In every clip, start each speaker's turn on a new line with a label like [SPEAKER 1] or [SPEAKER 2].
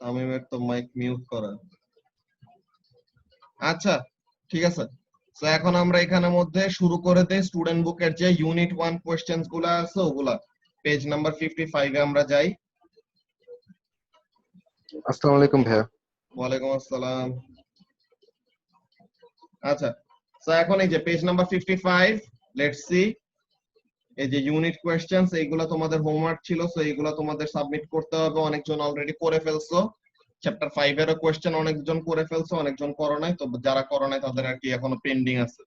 [SPEAKER 1] তামিমের তো mic mute করা। আচ্ছা ঠিক আছে, তো এখন আমরা এখানের মধ্যে শুরু করে দেই স্টুডেন্ট বুকের যে ইউনিট 1 কোশ্চেনস গুলা আছে ওগুলা। পেজ নাম্বার 55 এ আমরা যাই।
[SPEAKER 2] আসসালামু আলাইকুম ভাইয়া।
[SPEAKER 1] ওয়ালাইকুম আসসালাম। আচ্ছা, তো এখন এই যে পেজ নাম্বার 55, লেটস সি। এই যে ইউনিট কোশ্চেনস এইগুলা তোমাদের হোমওয়ার্ক ছিল, সো এইগুলা তোমাদের সাবমিট করতে হবে। অনেকজন অলরেডি করে ফেলছো। চ্যাপ্টার 5 এর কোশ্চেন অনেকজন করে ফেলছো, অনেকজন করো নাই। তো যারা করো নাই তাদের আর কি এখনো পেন্ডিং আছে।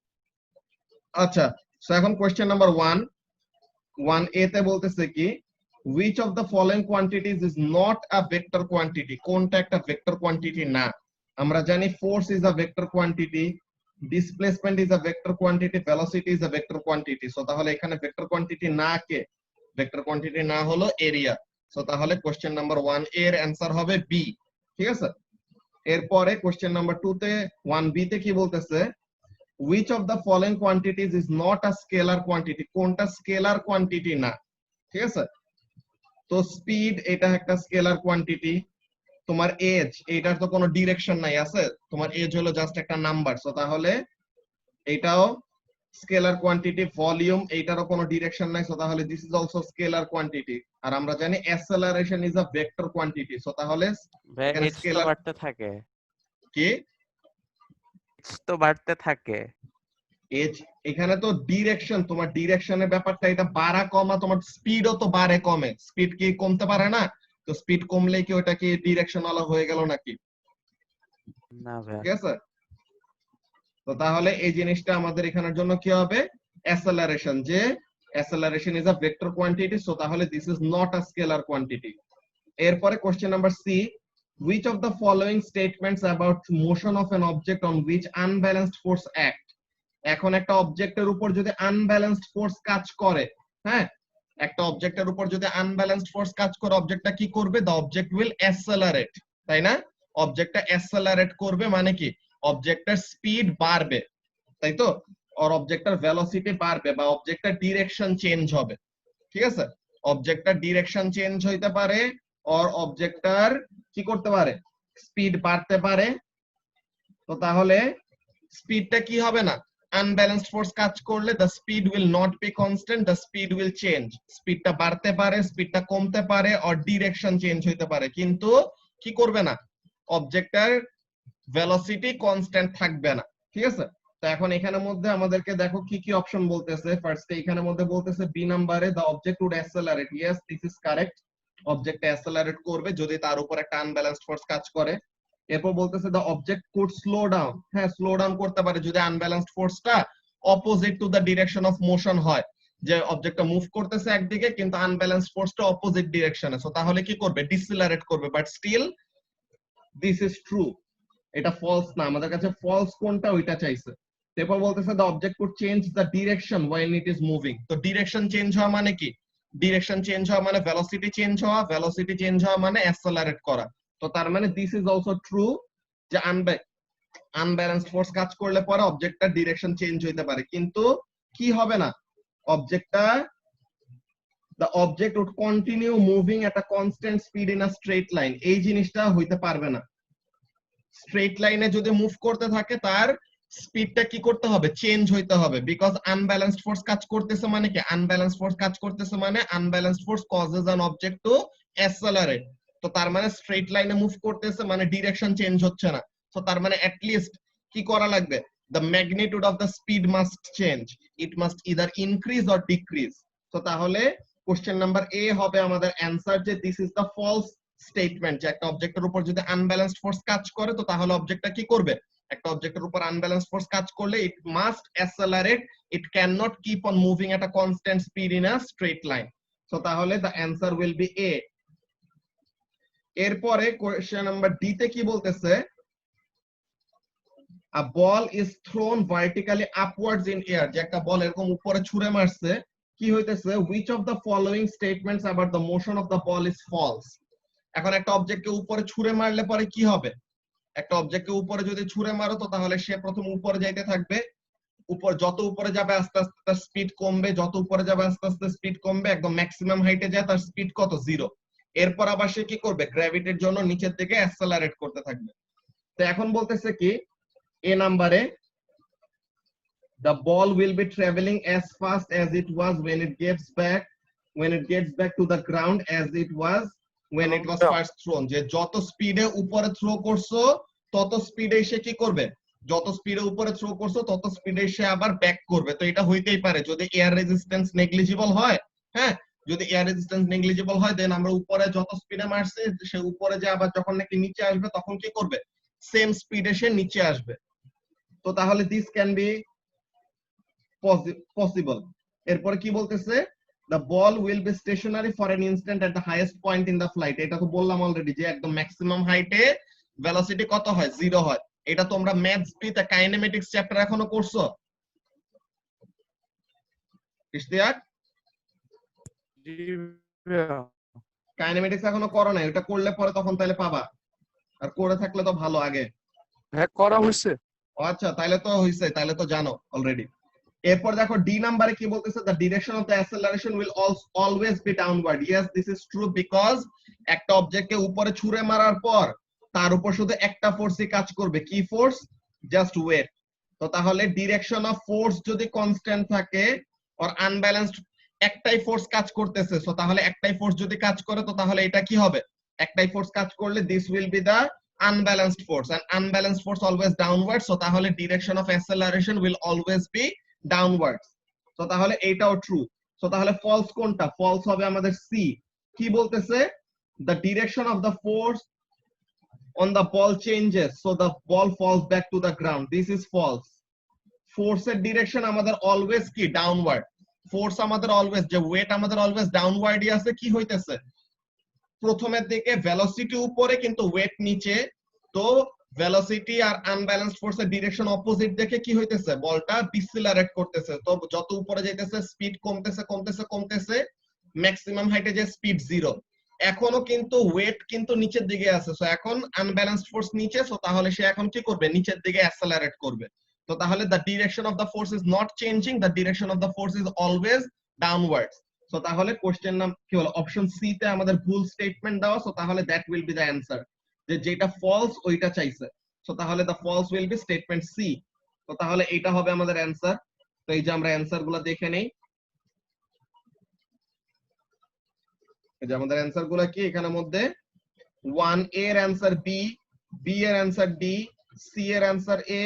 [SPEAKER 1] আচ্ছা, সো এখন কোশ্চেন নাম্বার 1 এ তে বলতেছে কি, which of the following quantities is not a vector quantity? কোনটা একটা ভেক্টর কোয়ান্টিটি না? আমরা জানি force is a vector quantity, displacement is a vector quantity, velocity is a vector quantity. So তাহলে এখানে ভেক্টর কোয়ান্টিটি না কে? ভেক্টর কোয়ান্টিটি না হলো এরিয়া। সো তাহলে কোশ্চেন নাম্বার 1 এর অ্যান্সার হবে বি। ঠিক আছে, এরপরে কোশ্চেন নাম্বার 2 তে 1b তে কি বলতেছে, which of the following quantities is not a scalar quantity? কোনটা স্কেলার কোয়ান্টিটি না? ঠিক আছে, তো স্পিড এটা একটা স্কেলার কোয়ান্টিটি। তোমার এজ, এটার তো কোনো ডিরেকশন নাই আছে, তোমার এজ হলো জাস্ট একটা নাম্বার। সো তাহলে এটাও স্কেলার কোয়ান্টিটি। ভলিউম, এইটারও কোনো ডিরেকশন নাই, সো তাহলে this is also scalar quantity. আর আমরা জানি acceleration is a vector quantity. So তাহলে এখানে
[SPEAKER 3] এজ তো
[SPEAKER 1] স্কেলার
[SPEAKER 3] বাড়তে থাকে,
[SPEAKER 1] কি?
[SPEAKER 3] এজ তো বাড়তে থাকে।
[SPEAKER 1] এজ, এখানে তো ডিরেকশন, তোমার ডিরেকশনের ব্যাপারটা, এটা বাড়া কমা, তোমার স্পিডও তো বাড়ে কমে। স্পিড কি কমতে পারে না? তো স্পিড কমলে কি ওটা কি ডিরেকশন আলা হয়ে গেল নাকি?
[SPEAKER 3] না ভাই,
[SPEAKER 1] ঠিক আছে, তো তাহলে এই জিনিসটা আমাদের এখানের জন্য কি হবে? অ্যাসেলারেশন, যে acceleration is a vector quantity. So তাহলে this is not a scalar quantity. এরপরে question number C, which of the following statements about motion of an object on which unbalanced force act? এখন একটা অবজেক্টের উপর যদি unbalanced force কাজ করে, হ্যাঁ, একটা অবজেক্টের উপর যদি আনব্যালেন্সড ফোর্স কাজ করে, অবজেক্টটা কি করবে? দ্য অবজেক্ট উইল অ্যাসেলারেট, তাই না? অবজেক্টটা অ্যাসেলারেট করবে মানে কি? অবজেক্টের স্পিড বাড়বে, তাই তো? আর অবজেক্টের ভেলোসিটি বাড়বে, বা অবজেক্টের ডিরেকশন চেঞ্জ হবে। ঠিক আছে, অবজেক্টটার ডিরেকশন চেঞ্জ হইতে পারে, আর অবজেক্টটার কি করতে পারে? স্পিড বাড়তে পারে। তো তাহলে স্পিডটা কি হবে না? আনব্যালেন্সড ফোর্স কাজ করলে the speed will not be constant, the speed will change. স্পিডটা বাড়তে পারে, স্পিডটা কমতে পারে, আর ডিরেকশন চেঞ্জ হইতে পারে, কিন্তু কি করবে না? অবজেক্টের ভেলোসিটি কনস্ট্যান্ট থাকবে না। ঠিক আছে, তো এখন এখানের মধ্যে আমাদেরকে দেখো কি কি অপশন বলতেছে। ফার্স্টে এখানের মধ্যে বলতেছে বি নাম্বারে, the object would accelerate. Yes, this is correct. Object accelerate করবে যদি তার উপর একটা আনব্যালেন্সড ফোর্স কাজ করে। এরপর বলতেছে the object could slow down. হ্যাঁ, স্লো ডাউন করতে পারে যদি আনব্যালেন্সড ফোর্সটা opposite to the direction of motion হয়, যে অবজেক্টটা মুভ করতেছে একদিকে কিন্তু আনব্যালেন্সড ফোর্সটা অপোজিট ডিরেকশনে। সো তাহলে কি করবে? ডিসেলারেট করবে। But still this is true, এটা ফলস না, আমাদের কাছে ফলস কোনটা ওইটা চাইছে। এরপর বলতেছে the object could change the direction while it is moving. তো ডিরেকশন চেঞ্জ হওয়া মানে কি? ডিরেকশন চেঞ্জ হওয়া মানে ভেলোসিটি চেঞ্জ হওয়া, ভেলোসিটি চেঞ্জ হওয়া মানে অ্যাসেলারেট করা। তো তার মানে দিস ইজ অলসো ট্রু, যে আনব্যালেন্সড ফোর্স কাজ করলে পরে অবজেক্টটার ডিরেকশন চেঞ্জ হইতে পারে, কিন্তু কি হবে না? অবজেক্টটা, the object would continue moving at a constant speed in a straight line, এই জিনিসটা হইতে পারবে না। স্ট্রেট লাইনে যদি মুভ করতে থাকে তার স্পিডটা কি করতে হবে? চেঞ্জ হইতে হবে, বিকজ আনব্যালেন্সড ফোর্স কাজ করতেছে মানে কি? আনব্যালেন্সড ফোর্স কাজ করতেছে মানে unbalanced force causes an object to accelerate. তো তার মানে স্ট্রেট লাইনে মুভ করতেছে মানে ডিরেকশন চেঞ্জ হচ্ছে না। তো তার মানে অ্যাট লিস্ট কি করা লাগবে? the magnitude of the speed must change, it must either increase or decrease. তো তাহলে কোশ্চেন নাম্বার এ হবে আমাদের অ্যানসার, যে this is the false statement, যে একটা অবজেক্টের উপর যদি আনব্যালেন্সড ফোর্স কাজ করে তো তাহলে অবজেক্টটা কি করবে? একটা অবজেক্টের উপর আনব্যালেন্সড ফোর্স কাজ করলে it must accelerate, it can not keep on moving at a constant speed in a straight line. So তাহলে the answer will be A. এরপরে কোশ্চেন নাম্বার ডি তে কি বলতেছে? a ball is thrown vertically upwards in air, যে একটা বল এরকম উপরে ছুঁড়ে মারছে, কি হইতেছে? which of the following statements about the motion of the ball is false? এখন একটা অবজেক্টকে উপরে ছুঁড়ে মারলে পরে কি হবে? একটা অবজেক্টকে উপরে যদি ছুঁড়ে মারো তো তাহলে সে প্রথম উপরে যাইতে থাকবে, উপর যত উপরে যাবে আস্তে আস্তে তার স্পিড কমবে, যত উপরে যাবে আস্তে আস্তে স্পিড কমবে, একদম ম্যাক্সিমাম হাইটে যায় তার স্পিড কত? 0। এরপর আবার সে কি করবে, গ্র্যাভিটির জন্য নিচের দিকে অ্যাক্সেলারেট করতে থাকবে। তো এখন বলতেছে কি এ নাম্বারে the ball will be traveling as fast as it was when it gets back to the ground as it was when it was first thrown। যে যত স্পিডে উপরে থ্রো করছো তত স্পিডে সে কি করবে, যত স্পিডে উপরে থ্রো করছো তত স্পিডে সে আবার ব্যাক করবে। তো এটা হইতেই পারে যদি এয়ার রেজিস্ট্যান্স নেগলিজিবল হয়। হ্যাঁ, যদি এয়ার রেজিস্ট্যান্স নেগলিজিবল হয় দেন আমরা উপরে যত স্পিডে মারছি সে উপরে যে আবার যখন নাকি নিচে আসবে তখন কি করবে, সেম স্পিডে সে নিচে আসবে। তো তাহলে দিস ক্যান বি পসিবল। এরপরে কি বলতেছে, the ball will be stationary for an instant at the highest point in the flight। এটা তো বললাম অলরেডি যে একদম ম্যাক্সিমাম হাইটে ভেলোসিটি কত হয়, 0 হয়। এটা তোমরা ম্যাথস বিতে কাইনেমেটিক্স চ্যাপ্টার এখনো করছো ইশতিয়াক?
[SPEAKER 3] জি ভাইয়া।
[SPEAKER 1] কাইনেমেটিক্স এখনো করো না, এটা করলে পরে তখন তাহলে পাবা, আর করে থাকলে তো ভালো আগে।
[SPEAKER 2] হ্যাঁ করা হয়েছে।
[SPEAKER 1] আচ্ছা তাহলে তো হইছে, তাহলে তো জানো অলরেডি। এরপর দেখো ডি নাম্বারে কি বলতেছে, the direction of the acceleration will always be downward। yes this is true because একটা অবজেক্টকে উপরে ছুঁড়ে মারার পর তার উপর শুধু একটা ফোর্সই কাজ করবে, কি ফোর্স, জাস্ট ওয়েট। তো তাহলে ডিরেকশন অফ ফোর্স যদি কনস্ট্যান্ট থাকে আর আনব্যালেন্সড একটাই ফোর্স কাজ করতেছে, সো তাহলে একটাই ফোর্স যদি কাজ করে তো তাহলে এটা কি হবে, একটাই ফোর্স কাজ করলে this will be the unbalanced force and unbalanced force always downward। so তাহলে direction of acceleration will always be downwards। so তাহলে এটাও true। so তাহলে false কোনটা, false হবে আমাদের সি। কি বলতেছে, the direction of the force on the ball changes so the ball falls back to the ground। this is false। force এর direction আমাদের always কি, downward। force আমাদের always, যে weight আমাদের always downward আছে, কি হইতেছে প্রথমের দিকে ভেলোসিটি উপরে কিন্তু ওয়েট নিচে। তো ভেলোসিটি আর আনব্যালেন্সড ফোর্সের ডিরেকশন অপোজিট দেখে কি হইতেছে, বলটা ডিসেলারেট করতেছে। তো যত উপরে যাইতেছে স্পিড কমতেছে কমতেছে কমতেছে, ম্যাক্সিমাম হাইটে যে স্পিড 0। এখনো কিন্তু ওয়েট কিন্তু নিচের দিকে আছে, সো এখন আনব্যালেন্সড ফোর্স নিচে, সো তাহলে সে এখন কি করবে, নিচের দিকে অ্যাক্সেলারেট করবে। তো তাহলে the direction of the force is not changing, the direction of the force is always downwards. So তাহলে কোশ্চেন নাম কি হলো, অপশন সি তে আমাদের ভুল স্টেটমেন্ট দেওয়া। সো তাহলে that will be the answer, যে যেটা ফলস ওইটা চাইছে। সো তাহলে the false will be statement C. তো তাহলে এটা হবে আমাদের অ্যানসার। তো এই যে আমরা অ্যানসার গুলো দেখে নেই, এই যে আমাদের অ্যানসার গুলো কি, এখানে মধ্যে 1 এর অ্যানসার বি, বি এর অ্যানসার ডি, সি এর অ্যানসার এ,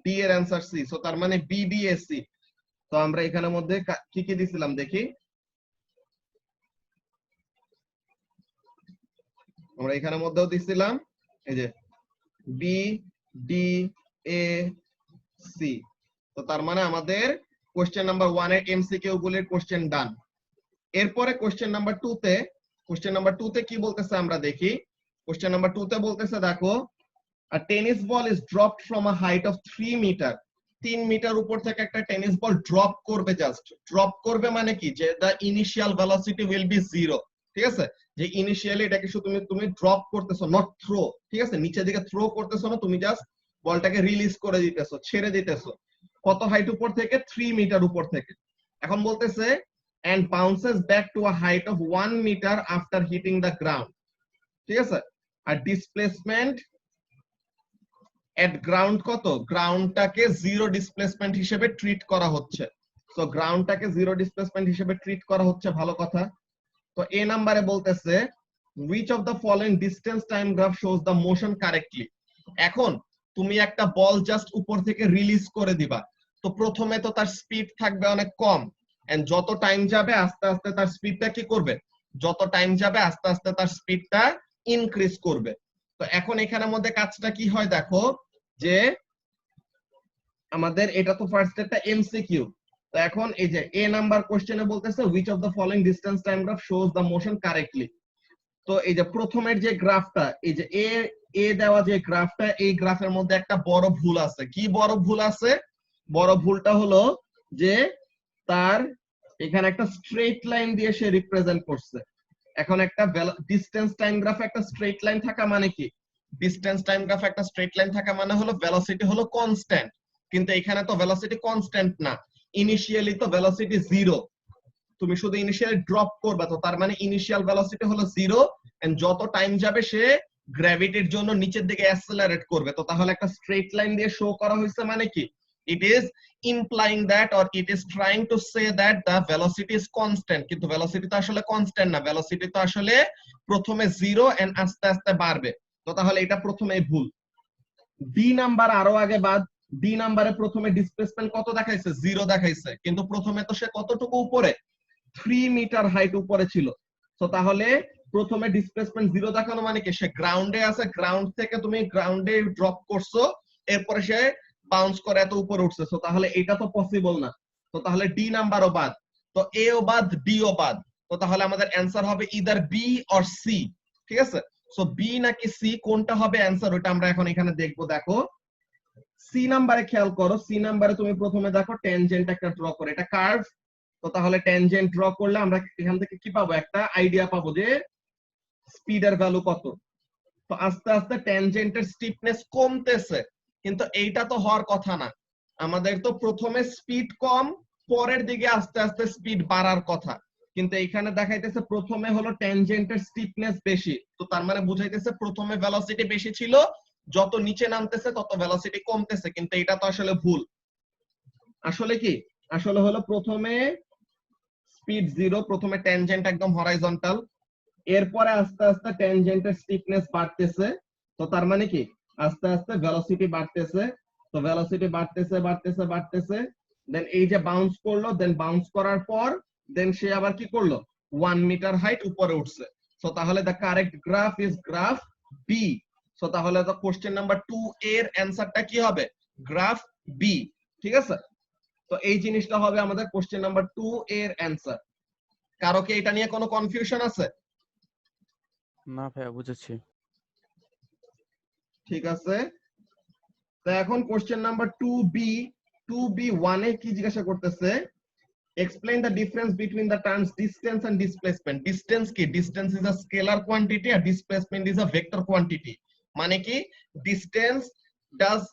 [SPEAKER 1] ডি এর অ্যানসার সি। সো তার মানে বি ডি এ সি। তো আমরা এখানের মধ্যে কি কি দিছিলাম দেখি, আমরা এখানের মধ্যেও দিছিলাম এই যে বি ডি এ সি। তো তার মানে আমাদের কোশ্চেন নাম্বার 1 এর এমসিকিউ গুলির কোশ্চেন ডান। এরপরে কোশ্চেন নাম্বার 2 তে কি বলতেছে আমরা দেখি। কোশ্চেন নাম্বার 2 তে বলতেছে দেখো, a tennis ball is dropped from a height of 3 metre. 3 metre উপর থেকে একটা টেনিস বল ড্রপ করবে, জাস্ট ড্রপ করবে মানে কি, যে the initial velocity will be 0। ঠিক আছে, যে ইনিশিয়ালি এটাকে শুধু তুমি ড্রপ করতেছো, নট থ্রো। ঠিক আছে, নিচের দিকে থ্রো করতেছো না, তুমি জাস্ট বলটাকে রিলিজ করে দিতেছো, ছেড়ে দিতেছো। কত হাইট উপর থেকে, 3 মিটার উপর থেকে। এখন বলতেছে and bounces back to a height of 1 meter after hitting the ground। ঠিক আছে, আর ডিসপ্লেসমেন্ট এট গ্রাউন্ড কত, গ্রাউন্ডটাকে 0 ডিসপ্লেসমেন্ট হিসেবে ট্রিট করা হচ্ছে। সো গ্রাউন্ডটাকে 0 ডিসপ্লেসমেন্ট হিসেবে ট্রিট করা হচ্ছে, ভালো কথা। তো এ নাম্বারে বলতেছে which of the following distance time graph shows the motion correctly। এখন তুমি একটা বল জাস্ট উপর থেকে রিলিজ করে দিবা, তো প্রথমে তো তার স্পিড থাকবে অনেক কম, এন্ড যত টাইম যাবে আস্তে আস্তে তার স্পিডটা কি করবে, যত টাইম যাবে আস্তে আস্তে তার স্পিডটা ইনক্রিজ করবে। তো এখন এখানের মধ্যে কাজটা কি হয় দেখো, যে আমাদের এটা তো ফার্স্ট একটা এমসিকিউ। তো এখন এই যে এ নাম্বার কোশ্চেনে বলতেছে which of the following distance time graph shows the motion correctly। তো এই যে প্রথমের যে গ্রাফটা, এই যে এ দেওয়া যে গ্রাফটা, এই গ্রাফের মধ্যে একটা বড় ভুল আছে। কি বড় ভুল আছে, বড় ভুলটা হলো যে তার এখানে একটা স্ট্রেট লাইন দিয়ে সে রিপ্রেজেন্ট করছে। এখন একটা ডিসটেন্স টাইম গ্রাফ একটা স্ট্রেট লাইন থাকা মানে কি, ডিসটেন্স টাইম গ্রাফ একটা স্ট্রেট লাইন থাকা মানে হলো ভেলোসিটি হলো কনস্ট্যান্ট, কিন্তু এখানে তো ভেলোসিটি কনস্ট্যান্ট না, ইনিশিয়ালি তো ভেলোসিটি 0। তুমি শুধু ইনিশিয়ালি ড্রপ করবে, তো তার মানে ইনিশিয়াল ভেলোসিটি হলো 0 এন্ড যত টাইম যাবে সে গ্র্যাভিটির জন্য নিচের দিকে অ্যাসেলারেট করবে। তো তাহলে একটা স্ট্রেট লাইন দিয়ে শো করা হয়েছে মানে কি, it is ইমপ্লাইং that or it is trying to say that the velocity is constant, কিন্তু ভেলোসিটি তো আসলে কনস্ট্যান্ট না, ভেলোসিটি তো আসলে প্রথমে 0 এন্ড আস্তে আস্তে বাড়বে। তো তাহলে এটা প্রথমেই ভুল। ডি নাম্বার আরো আগে বাদ, ডি নাম্বারে প্রথমে ডিসপ্লেসমেন্ট কত দেখাইছে, 0 দেখাইছে, কিন্তু প্রথমে তো সে কতটুকু উপরে, 3 মিটার হাইট উপরে ছিল। তো তাহলে প্রথমে ডিসপ্লেসমেন্ট 0 দেখানো মানে কি, সে গ্রাউন্ডে আছে, গ্রাউন্ড থেকে তুমি গ্রাউন্ডে ড্রপ করছো, এরপরে সে বাউন্স করে এত উপরে উঠছে। তো তাহলে এটা তো পসিবল না। তো তাহলে ডি নাম্বারও বাদ, তো এ ও বাদ, ডি ও বাদ। তো তাহলে আমাদের অ্যানসার হবে ইদার বি অর সি। ঠিক আছে, সো বি নাকি সি কোনটা হবে অ্যানসার, ওটা আমরা এখন এখানে দেখবো। দেখো সি নাম্বারে খেয়াল করো, সি নাম্বারে তুমি প্রথমে দেখো ট্যানজেন্ট একটা ড্র করে, এটা কার্ভ। তো তাহলে ট্যানজেন্ট ড্র করলে আমরা এখান থেকে কি পাবো, একটা আইডিয়া পাবো যে স্পিডের ভ্যালু কত। তো আস্তে আস্তে ট্যানজেন্টের স্টিফনেস কমতেছে, কিন্তু এইটা তো হওয়ার কথা না। আমাদের তো প্রথমে স্পিড কম, পরের দিকে আস্তে আস্তে স্পিড বাড়ার কথা, কিন্তু এখানে দেখাইতেছে প্রথমে হলো ট্যানজেন্টের স্টিফনেস বেশি। তো তার মানে বুঝাইতেছে প্রথমে ভেলোসিটি বেশি ছিল, যত নিচে নামতেছে তত ভেলোসিটি কমতেছে, কিন্তু এটা তো আসলে ভুল। আসলে কি, আসলে হলো প্রথমে স্পিড 0, প্রথমে ট্যানজেন্ট একদম হরাইজন্টাল, এরপরে আস্তে আস্তে ট্যানজেন্টের স্টিফনেস বাড়তেছে। তো তার মানে কি আস্তে আস্তে ভেলোসিটি বাড়তেছে। তো ভেলোসিটি বাড়তেছে বাড়তেছে বাড়তেছে, দেন এই যে বাউন্স করলো, দেন বাউন্স করার পর দেন সে আবার কি করলো, 1 মিটার হাইট উপরে উঠছে। সো তাহলে the correct graph is graph B. So তাহলে তো কোশ্চেন নাম্বার 2 এর অ্যানসারটা কি হবে, গ্রাফ বি। ঠিক আছে, তো এই জিনিসটা হবে আমাদের কোশ্চেন নাম্বার 2 এর অ্যানসার। কারো কি এটা নিয়ে কোনো কনফিউশন আছে?
[SPEAKER 3] না ভাইয়া বুঝেছি।
[SPEAKER 1] ঠিক আছে, তো এখন কোশ্চেন নাম্বার 2B, 2B1 এ কি জিজ্ঞাসা করতেছে, explain the difference between the terms distance and displacement. Distance কি, distance is a scalar quantity and displacement is a vector quantity. মানে কি, distance does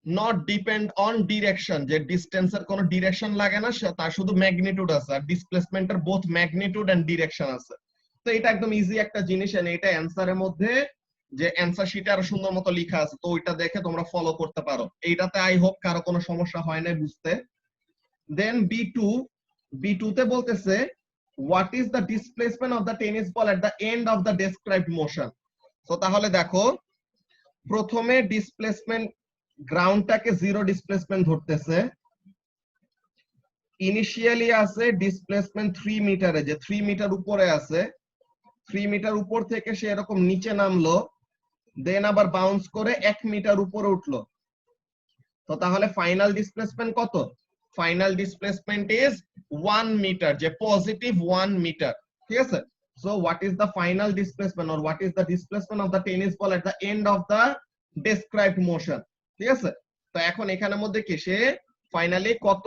[SPEAKER 1] not depend on direction, যে distance এর কোনো direction লাগে না, তার শুধু ম্যাগনিটিউড আছে, আর ডিসপ্লেসমেন্ট এর বোথ ম্যাগনিটিউড এন্ড ডিরেকশন আছে। তো এটা একদম ইজি একটা জিনিস, এন্ড এটা অ্যানসারের মধ্যে যে অ্যানসার শিটে আরো সুন্দর মতো লেখা আছে, তো ওইটা দেখে তোমরা ফলো করতে পারো। এইটাতে আই হোপ কারো কোনো সমস্যা হয় না বুঝতে। দেন B2 তে বলতেছে what is the displacement of the tennis ball at the end of the described motion. তো তাহলে দেখো প্রথমে ডিসপ্লেসমেন্ট, গ্রাউন্ডটাকে 0 ডিসপ্লেসমেন্ট ধরতেছে, ইনিশিয়ালি আছে ডিসপ্লেসমেন্ট 3 মিটারে, যে 3 মিটার উপরে আছে, 3 মিটার উপর থেকে সে এরকম নিচে নামলো, দেন আবার বাউন্স করে 1 মিটার উপরে উঠলো। তো তাহলে ফাইনাল ডিসপ্লেসমেন্ট কত, ফাইনাল ডিসপ্লেসমেন্ট ইজ 1 মিটার, যে পজিটিভ 1 মিটার। ঠিক আছে, so what is the final displacement or what is the displacement of the tennis ball at the end of the described motion. ঠিক আছে, তো এখন এখানের মধ্যে কি সে ফাইনালি কত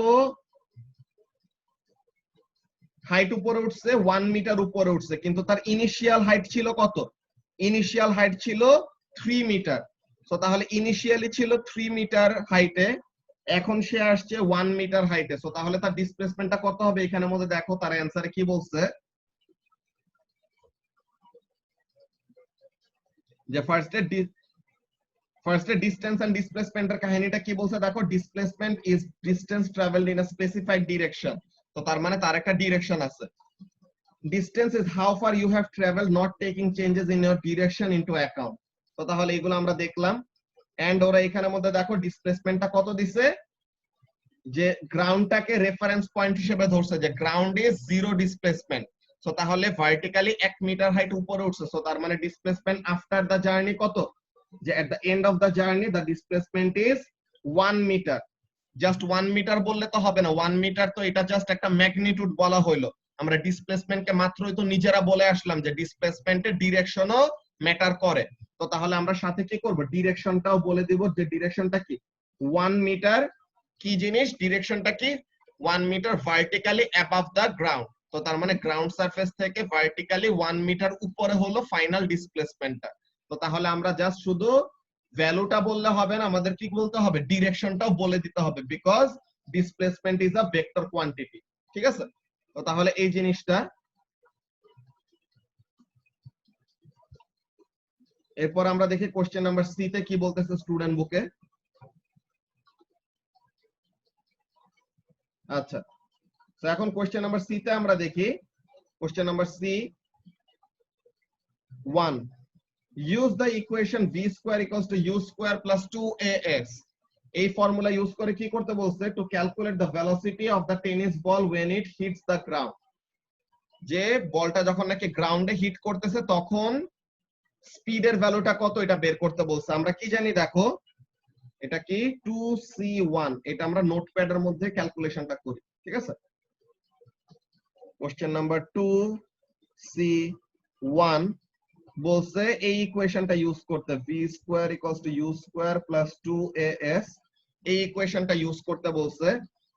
[SPEAKER 1] হাইট উপরে উঠছে, 1 মিটার উপরে উঠছে, কিন্তু তার ইনিশিয়াল হাইট ছিল কত, ইনিশিয়াল হাইট ছিল 3 মিটার। সো তাহলে ইনিশিয়ালি ছিল 3 মিটার হাইটে, এখন সে আসছে 1 মিটার হাইটে। সো তাহলে তার ডিসপ্লেসমেন্টটা কত হবে, এখানের মধ্যে দেখো তার অ্যানসারে কি বলছে, যে ফার্স্টে ডিসটেন্স এন্ড ডিসপ্লেসমেন্টের কাহিনীটা কি বলছে দেখো, displacement is distance travelled in a specified direction. তো তার মানে তার একটা ডিরেকশন আছে। distance is how far you have traveled not taking changes in your direction into account. তো তাহলে এগুলো আমরা দেখলাম, এন্ড ওরা এখানের মধ্যে দেখো ডিসপ্লেসমেন্টটা কত দিছে, যে গ্রাউন্ডটাকে রেফারেন্স পয়েন্ট হিসেবে ধরছে, যে গ্রাউন্ড ইজ 0 ডিসপ্লেসমেন্ট। সো তাহলে ভার্টিক্যালি 1 মিটার হাইট উপরে উঠছে। সো তার মানে ডিসপ্লেসমেন্ট আফটার দ্য জার্নি কত, যে at the end of the journey the displacement is 1 metre. Just 1 metre বললে তো হবে না, 1 মিটার তো এটা জাস্ট একটা ম্যাগনিটিউড বলা হইলো। আমরা ডিসপ্লেসমেন্টকে মাত্রই তো নিজেরা বলে আসলাম যে ডিসপ্লেসমেন্টের ডিরেকশনও ম্যাটার করে। তো তাহলে আমরা সাথে কি করব, ডিরেকশনটাও বলে দিব, যে ডিরেকশনটা কি 1 মিটার, কি জিনিস ডিরেকশনটা কি 1 metre vertically above the ground. তো তার মানে গ্রাউন্ড সারফেস থেকে ভার্টিক্যালি 1 মিটার উপরে হলো ফাইনাল ডিসপ্লেসমেন্টটা। তো তাহলে আমরা জাস্ট শুধু ভ্যালুটা বললে হবে না, আমাদের কি বলতে হবে, ডিরেকশনটাও বলে দিতে হবে, because displacement is a vector quantity. ঠিক আছে, তো তাহলে এই জিনিসটা এরপর আমরা দেখি কোশ্চেন নাম্বার সি তে কি বলতেছে স্টুডেন্ট বুকে। আচ্ছা, তো এখন কোশ্চেন নাম্বার সি তে আমরা দেখি question number C 1, use the equation v square equals to u square plus 2ax, এই ফর্মুলা ইউজ করে কি করতে বলছে, to calculate the velocity of the tennis ball when it hits the ground, যে বলটা যখন নাকি গ্রাউন্ডে হিট করতেছে তখন স্পিডের ভ্যালুটা কত এটা বের করতে বলছে। আমরা কি জানি দেখো, এটা কি 2c1, এটা আমরা নোটপ্যাডের মধ্যে ক্যালকুলেশনটা করি, ঠিক আছে। কোশ্চেন নাম্বার 2c1 বলছে এই ইকুয়েশনটা ইউজ করতে, v square equals to u square plus 2as, এই ইকুয়েশনটা ইউজ করতে বলছে।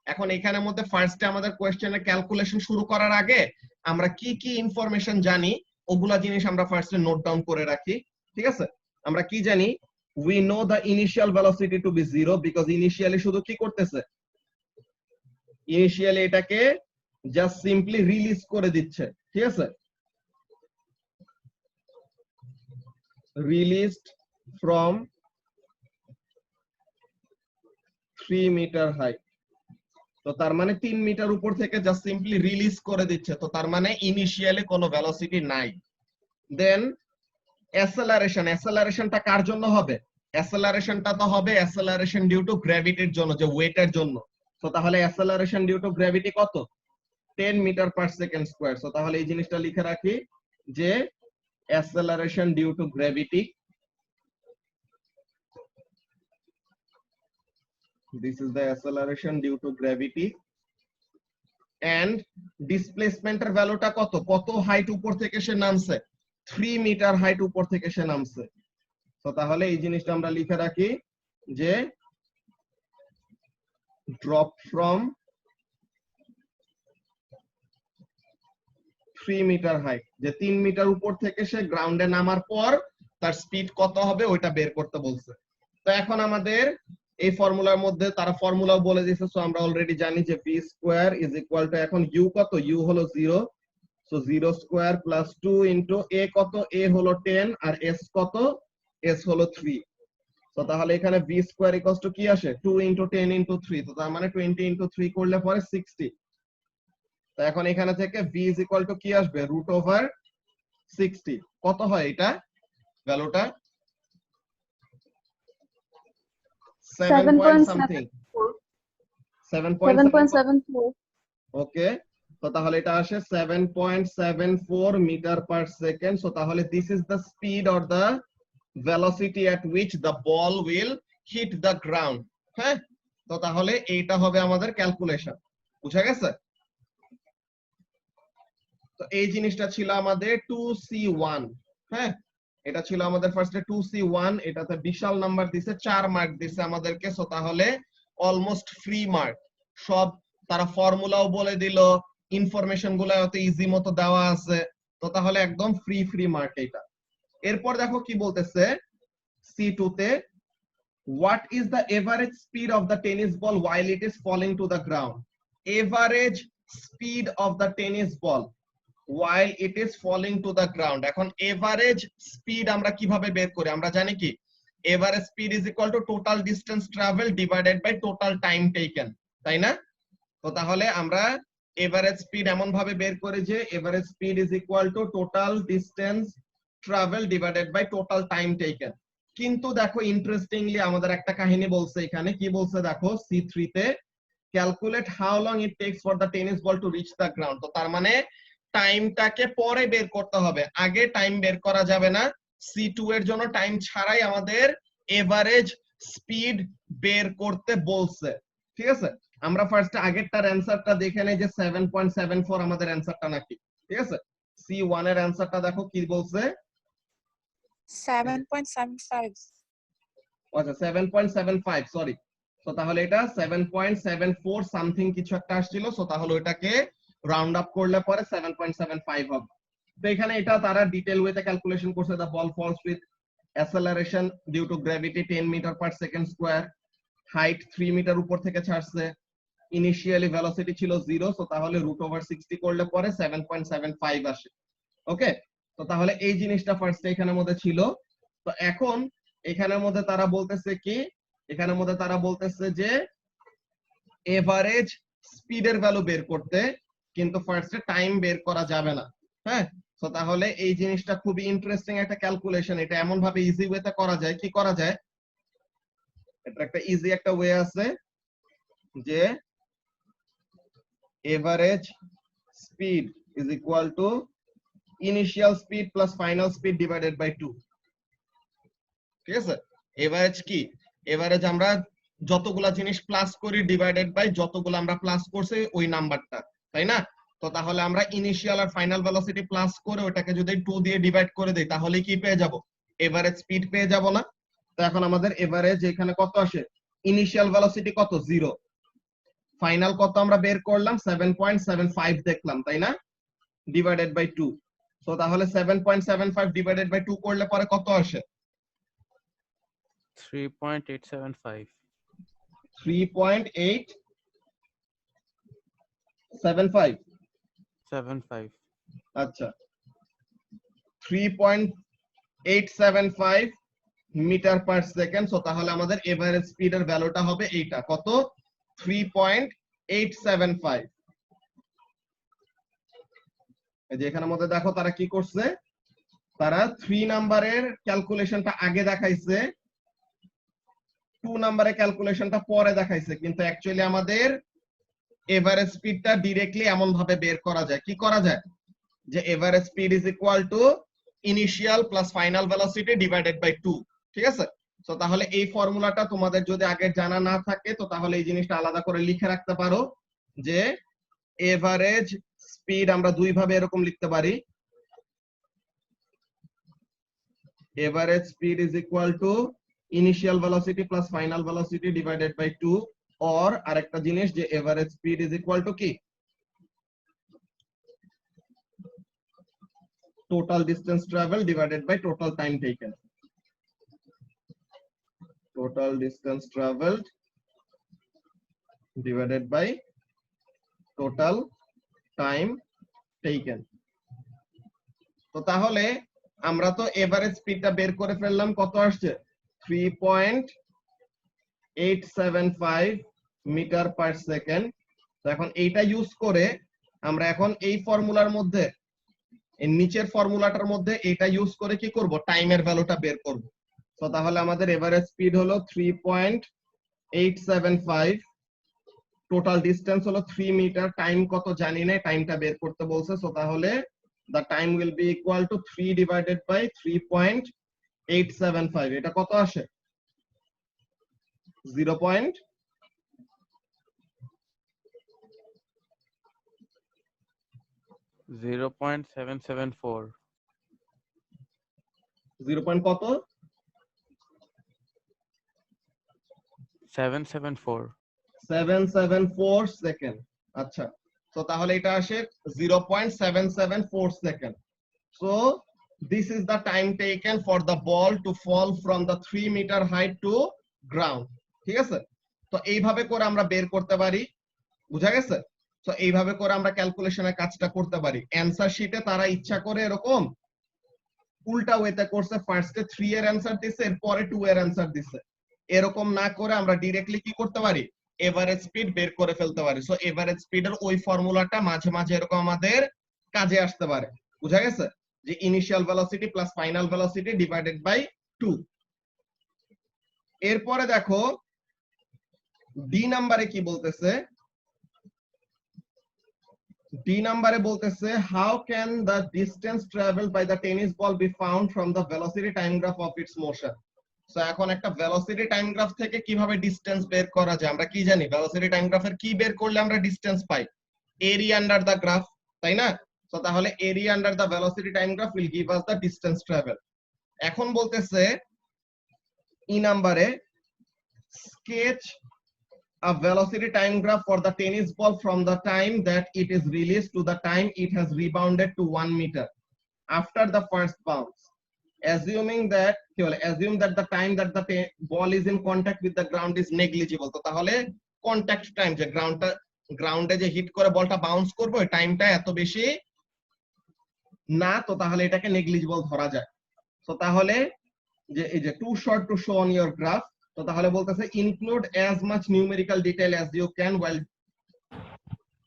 [SPEAKER 1] এখন এখানের মধ্যে ফার্স্টে আমাদের কোশ্চেনের ক্যালকুলেশন শুরু করার আগে আমরা কি কি ইনফরমেশন জানি ওগুলা জিনিস আমরা ফার্স্টে নোট ডাউন করে রাখি, ঠিক আছে। আমরা কি জানি, we know the initial velocity to be 0 because initially শুধু কি করতেছে, ইনিশিয়ালি এটাকে জাস্ট সিম্পলি রিলিজ করে দিচ্ছে, ঠিক আছে, released from 3 মিটার হাইট। তো তার মানে 3 মিটার উপর থেকে জাস্ট সিম্পলি রিলিজ করে দিচ্ছে, তো তার মানে ইনিশিয়ালি কোনো ভেলোসিটি নাই। দেন অ্যাসেলারেশনটা কার জন্য হবে, অ্যাসেলারেশনটা তো হবে অ্যাসেলারেশন ডিউ টু গ্র্যাভিটির জন্য, যে ওয়েটের জন্য। তো তাহলে অ্যাসেলারেশন ডিউ টু গ্র্যাভিটি কত, 10 metre per second square. So তাহলে এই জিনিসটা লিখে রাখি যে acceleration due to gravity, this is the acceleration due to gravity, and displacement এর ভ্যালুটা কত, কত হাইট উপর থেকে সে নামছে, 3 মিটার হাইট উপর থেকে সে নামছে। তো তাহলে এই জিনিসটা আমরা লিখে রাখি যে drop from 3 মিটার হাইট, যে 3 মিটার উপর থেকে সে গ্রাউন্ডে নামার পর তার স্পিড কত হবে ওইটা বের করতে বলছে। তো এখন আমাদের এই ফর্মুলার মধ্যে তারা ফর্মুলাও বলে দিয়েছে, সো আমরা অলরেডি জানি যে v square is equal two, এখন u কত, u হলো 0, so 0 square plus 2 into a কত, a হলো 10 আর s কত, s হলো 3। তো তাহলে এখানে v স্কয়ার ইকুয়ালস টু কি আসে, 2 ইনটু 10 ইনটু 3, তো তার মানে 20 ইনটু 3 করলে পরে 60। তো এখন এখানে থেকে v ইজ ইকুয়াল টু কি আসবে, রুট ওভার 60, কত হয় এটা ভ্যালুটা, 7 পয়েন্ট সামথিং, 7.74। ওকে, তো তাহলে এটা আসে 7.74 মিটার পার সেকেন্ড। সো তাহলে this is the speed or the velocity at which the ball will hit the ground. হ্যাঁ, তো তাহলে এইটা হবে আমাদের ক্যালকুলেশন, বুঝা গেছে। তো এই জিনিসটা ছিল আমাদের 2c1। হ্যাঁ, এটা ছিল আমাদের ফার্স্টে 2c1, এটাতে বিশাল নাম্বার দিছে, 4 মার্ক দিছে আমাদেরকে। সো তাহলে অলমোস্ট ফ্রি মার্ক, সব তারা ফর্মুলাও বলে দিল, ইনফরমেশন গুলো অত ইজি মতো দেওয়া আছে, তো তাহলে একদম ফ্রি মার্ক এটা। এরপর দেখো কি বলতেছে c2 তে, what is the average speed of the tennis ball while it is falling to the ground, average speed of the tennis ball while it is falling to the ground। এখন average speed আমরা কিভাবে বের করি, আমরা জানি কি, average speed is equal to total distance travel divided by total time taken, তাই না। তো তাহলে আমরা এভারেজ স্পিড এমন ভাবে বের করি যে average speed is equal to total distance travel divided by total time taken. কিন্তু দেখো ইন্টারেস্টিংলি আমাদের একটা কাহিনী বলছে এখানে, কি বলছে দেখো c3 তে, calculate how long it tax for the tennis ball to reach the ground. তো তার মানে টাইমটাকে পরে বের করতে হবে, আগে টাইম বের করা যাবে না। c2 এর জন্য টাইম ছাড়াই আমাদের এভারেজ স্পিড বের করতে বলছে, ঠিক আছে। আমরা ফার্স্টে আগেরটার অ্যানসারটা দেখে নেই যে 7.74 আমাদের অ্যানসারটা নাকি, ঠিক আছে। c1 এর অ্যানসারটা দেখো কি বলছে,
[SPEAKER 4] 7.75।
[SPEAKER 1] আচ্ছা 7.75, সরি। তো তাহলে এটা 7.74 সামথিং কিছু একটা আসছিল, সো তাহলে ওটাকে রাউন্ড আপ করলে পরে 7.75 হবে। তো এখানে এটা তারা ডিটেইল ওয়েতে ক্যালকুলেশন করছে, the ball falls with acceleration due to gravity 10 metre per second square, height 3 metre উপর থেকে ছাড়ছে, ইনিশিয়ালি ভেলোসিটি ছিল 0, সো তাহলে রুট ওভার 60 করলে পরে 7.75 আসে। ওকে, তো তাহলে এই জিনিসটা ফার্স্টে এখানের মধ্যে ছিল। তো এখন এখানের মধ্যে তারা বলতেছে কি, এখানের মধ্যে তারা বলতেছে যে এভারেজ স্পিডের ভ্যালু বের করতে, কিন্তু ফার্স্টে টাইম বের করা যাবে না। হ্যাঁ, তো তাহলে এই জিনিসটা খুবই ইন্টারেস্টিং একটা ক্যালকুলেশন। এটা এমন ভাবে ইজি ওয়েতে করা যায়, কি করা যায়, এটা একটা ইজি একটা ওয়ে আছে যে average speed is equal to initial speed plus final speed divided by 2। ঠিক আছে, এভারেজ কি, এভারেজ আমরা যতগুলা জিনিস প্লাস করি ডিভাইডেড বাই যতগুলো আমরা প্লাস করছি ওই নাম্বারটা, তাই না? তো তাহলে আমরা ইনিশিয়াল আর ফাইনাল ভেলোসিটি প্লাস করে ওটাকে যদি 2 দিয়ে ডিভাইড করে দেই তাহলে কি পেয়ে যাব, এভারেজ স্পিড পেয়ে যাব না? তো এখন আমাদের এভারেজ এখানে কত আসে, ইনিশিয়াল ভেলোসিটি কত 0, ফাইনাল কত আমরা বের করলাম 7.75 দেখলাম, তাই না, ডিভাইডেড বাই 2। তো তাহলে 7.75 ডিভাইডেড বাই 2 করলে পরে কত আসে,
[SPEAKER 3] 3.875
[SPEAKER 1] 3.875। আচ্ছা, 3.875 মিটার পার সেকেন্ড। সো তাহলে আমাদের এভারেজ স্পিডের ভ্যালুটা হবে এইটা, কত, 3.875। এই যে এখানের মধ্যে দেখো তারা কি করছে, তারা 3 নাম্বারের ক্যালকুলেশনটা আগে দেখাইছে, 2 নাম্বারের ক্যালকুলেশনটা পরে দেখাইছে, কিন্তু অ্যাকচুয়ালি আমাদের এভারেজ স্পিডটা ডাইরেক্টলি এমন ভাবে বের করা যায়, কি করা যায়, যে average speed is equal to initial plus final velocity divided by 2। ঠিক আছে, তো তাহলে এই ফর্মুলাটা তোমাদের যদি আগে জানা না থাকে তো তাহলে এই জিনিসটা আলাদা করে লিখে রাখতে পারো, যে এভারেজ স্পিড আমরা দুই ভাবে এরকম লিখতে পারি, average speed is equal to initial velocity plus final velocity divided by 2, or আরেকটা জিনিস যে average speed is equal to কি, total distance travel divided by total time taken. Total distance traveled divided by total time taken. তো তাহলে আমরা তো average স্পিডটা বের করে ফেললাম, কত আসছে 3.875 মিটার পার সেকেন্ড। তো এখন এইটা ইউজ করে আমরা এখন এই ফর্মুলার মধ্যে, এই নিচের ফর্মুলাটার মধ্যে এটা ইউজ করে কি করব, টাইমের ভ্যালুটা বের করব। তো তাহলে আমাদের এভারেজ স্পিড হলো 3.875, টোটাল ডিসটেন্স হলো 3 মিটার, টাইম কত জানি না, টাইমটা বের করতে বলছে। সো তাহলে the time will be equal to 3 divided by 3.875, এটা কত আসে 0.0.774। কত 774 সেকেন্ড। আচ্ছা, তো তাহলে এটা আসে 0.774 second. So this is the time taken for the ball to fall from the 3 meter height to ground। ঠিক আছে, তো এইভাবে করে আমরা বের করতে পারি, বুঝা গেছে? তো এইভাবে করে আমরা ক্যালকুলেশনের কাজটা করতে পারি। অ্যানসার শিটে তারা ইচ্ছা করে এরকম উল্টা ওয়েতে করছে, ফার্স্টে 3 এর অ্যানসার দিছে, এরপরে 2 এর অ্যানসার দিছে। এরকম না করে আমরা ডাইরেক্টলি কি করতে পারি, এভারেজ স্পিড বের করে ফেলতে পারি। সো এভারেজ স্পিডের ওই ফর্মুলাটা মাঝে মাঝে এরকম আমাদের কাজে আসতে পারে, বুঝা গেছে, যে initial velocity plus final velocity divided by 2। এরপরে দেখো ডি নাম্বারে কি বলতেছে, ডি নাম্বারে বলতেছে how can the distance travel by the tennis ball be found from the velocity time graph of its motion. So এখন একটা ভেলোসিটি টাইম গ্রাফ থেকে কিভাবে ডিসটেন্স বের করা যায়, আমরা কি জানি, ভেলোসিটি টাইম গ্রাফের কি বের করলে আমরা distance pi, area under the graph, তাই না? তো তাহলে area under the velocity time graph will give us the distance travel. এখন বলতেছে ই নাম্বারে sketch a velocity time graph for the tennis ball from the time that it is released to the time it has rebounded to 1 meter after the first bounce, assuming that the time that the ball is in contact with the ground is negligible। তো তাহলে contact time, যে গ্রাউন্ডে যে hit করে বলটা bounce করবে ওই টাইমটা এত বেশি না, তো তাহলে এটাকে নেগলিজিবল ধরা যায়। তো তাহলে যে এই যে too short to show on your graph, তো তাহলে বলতেছে include as much numerical detail as you can while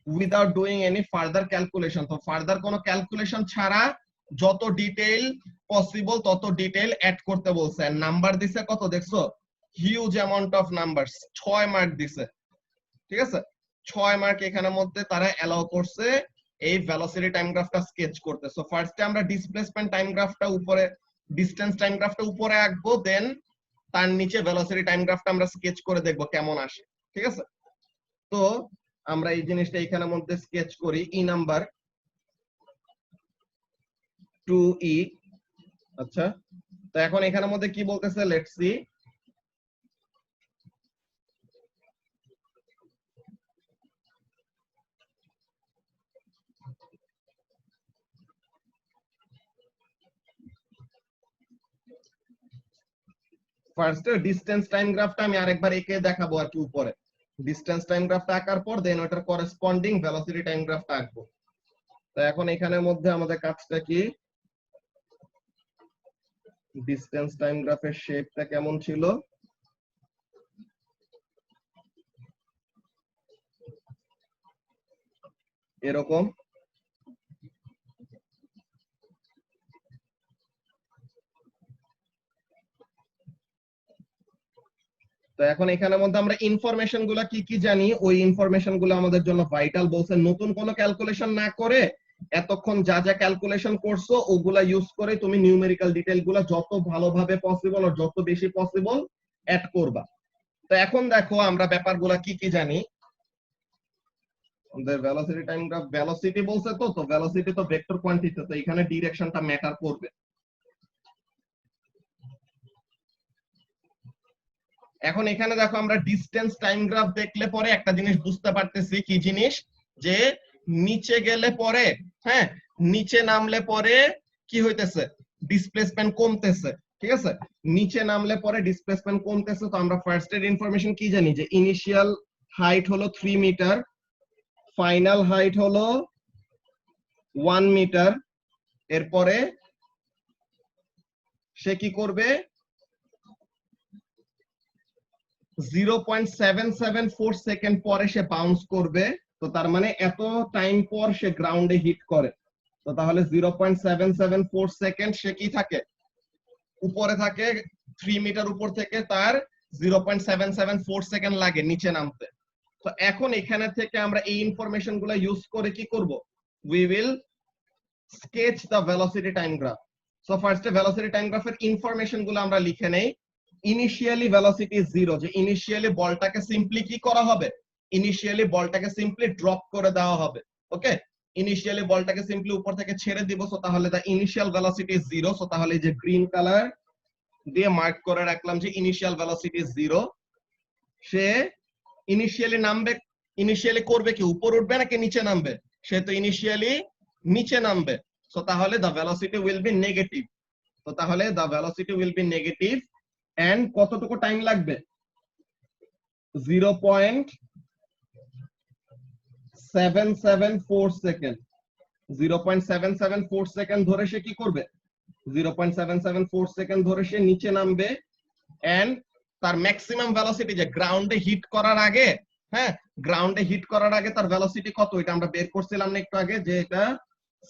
[SPEAKER 1] without doing any further calculation। তো ফার্দার কোনো ক্যালকুলেশন ছাড়া যত ডিটেইল পসিবল তত ডিটেইল অ্যাড করতে বলছে। নাম্বার দিছে কত দেখছো, huge amount of numbers, 6 mark দিছে, ঠিক আছে। 6 মার্ক এখানের মধ্যে তারা অ্যালাউ করছে এই ভেলোসিটি টাইম গ্রাফটা স্কেচ করতে। সো ফার্স্টে আমরা ডিসপ্লেসমেন্ট টাইম গ্রাফটা উপরে, ডিসটেন্স টাইম গ্রাফটা উপরে আঁকবো, দেন তার নিচে ভেলোসিটি টাইম গ্রাফটা আমরা স্কেচ করে দেখবো কেমন আসে, ঠিক আছে। তো আমরা এই জিনিসটা এখানের মধ্যে স্কেচ করি, ই নাম্বার 2E। আচ্ছা, তো এখন এখানের মধ্যে কি বলতেছে, let's see. First distance time গ্রাফটা আমি আরেকবার এঁকে দেখাবো আর কি উপরে। ডিসটেন্স টাইম গ্রাফটা আঁকার পর দেন ওটার করেসপন্ডিং ভেলোসিটি টাইম গ্রাফটা আঁকবো। তো এখন এখানের মধ্যে আমাদের কাজটা কি, ডিসটেন্স টাইম গ্রাফের শেপটা কেমন ছিল, এরকম। তো এখন এখানের মধ্যে আমরা ইনফরমেশন গুলা কি কি জানি, ওই ইনফরমেশন গুলো আমাদের জন্য ভাইটাল। বলছে নতুন কোনো ক্যালকুলেশন না করে এতক্ষণ যা যা ক্যালকুলেশন করছো ওগুলা ইউজ করে তুমি নিউমেরিক্যাল ডিটেইল গুলা যত ভালোভাবে পসিবল আর যত বেশি পসিবল অ্যাড করবা। তো এখন দেখো আমরা ব্যাপারগুলা কি কি জানি। আমাদের ভেলোসিটি টাইম গ্রাফ, ভেলোসিটি বলছে, তো ভেলোসিটি তো ভেক্টর কোয়ান্টিটি, তো এখানে ডিরেকশনটা ম্যাটার করবে। এখন এখানে দেখো আমরা ডিসটেন্স টাইম গ্রাফ দেখলে পরে একটা জিনিস বুঝতে পারতেছি, কি জিনিস, যে নিচে গেলে পরে, হ্যাঁ নিচে নামলে পরে কি হইতেছে, ডিসপ্লেসমেন্ট কমতেছে, ঠিক আছে। নিচে নামলে পরে ডিসপ্লেসমেন্ট কমতেছে। তো আমরা ফার্স্ট এর ইনফরমেশন কি জানি, যে ইনিশিয়াল হাইট হলো 3 মিটার, ফাইনাল হাইট হলো 1 মিটার। এরপরে সে কি করবে, 0.774 সেকেন্ড পরে সে বাউন্স করবে। তো তার মানে এত টাইম পর সে গ্রাউন্ডে হিট করে। তো তাহলে 0.774 সেকেন্ড সে কি থাকে, উপরে থাকে। 3 মিটার উপর থেকে তার 0.774 সেকেন্ড লাগে নিচে নামতে। তো এখন এখানে থেকে আমরা এই ইনফরমেশন গুলো ইউজ করে কি করব, we will sketch the velocity time graph. So ফার্স্টে ভেলোসিটি টাইম গ্রাফের ইনফরমেশন গুলো আমরা লিখে নেই। ইনিশিয়ালি ভেলোসিটি 0, যে ইনিশিয়ালি বলটাকে সিম্পলি কি করা হবে, ইনিশিয়ালি বলটাকে সিম্পলি ড্রপ করে দেওয়া হবে। ওকে, ইনিশিয়ালি বলটাকে সিম্পলি উপর থেকে ছেড়ে দিব। সো তাহলে দা ইনিশিয়াল ভেলোসিটি 0। সো তাহলে এই যে গ্রিন কালার দিয়ে মার্ক করে রাখলাম যে ইনিশিয়াল ভেলোসিটি 0। সে ইনিশিয়ালি নামবে, ইনিশিয়ালি করবে কি, উপর উঠবে নাকি নিচে নামবে, সে তো ইনিশিয়ালি নিচে নামবে। সো তাহলে the velocity will be negative. তো তাহলে the velocity will be negative and কতটুকু টাইম লাগবে, 0.774 সেকেন্ড। 0.774 সেকেন্ড ধরে সে কি করবে, 0.774 সেকেন্ড ধরে সে নিচে নামবে। এন্ড তার ম্যাক্সিমাম ভেলোসিটি, যে গ্রাউন্ডে হিট করার আগে, হ্যাঁ গ্রাউন্ডে হিট করার আগে তার ভেলোসিটি কত, এটা আমরা বের করছিলাম না একটু আগে, যে এটা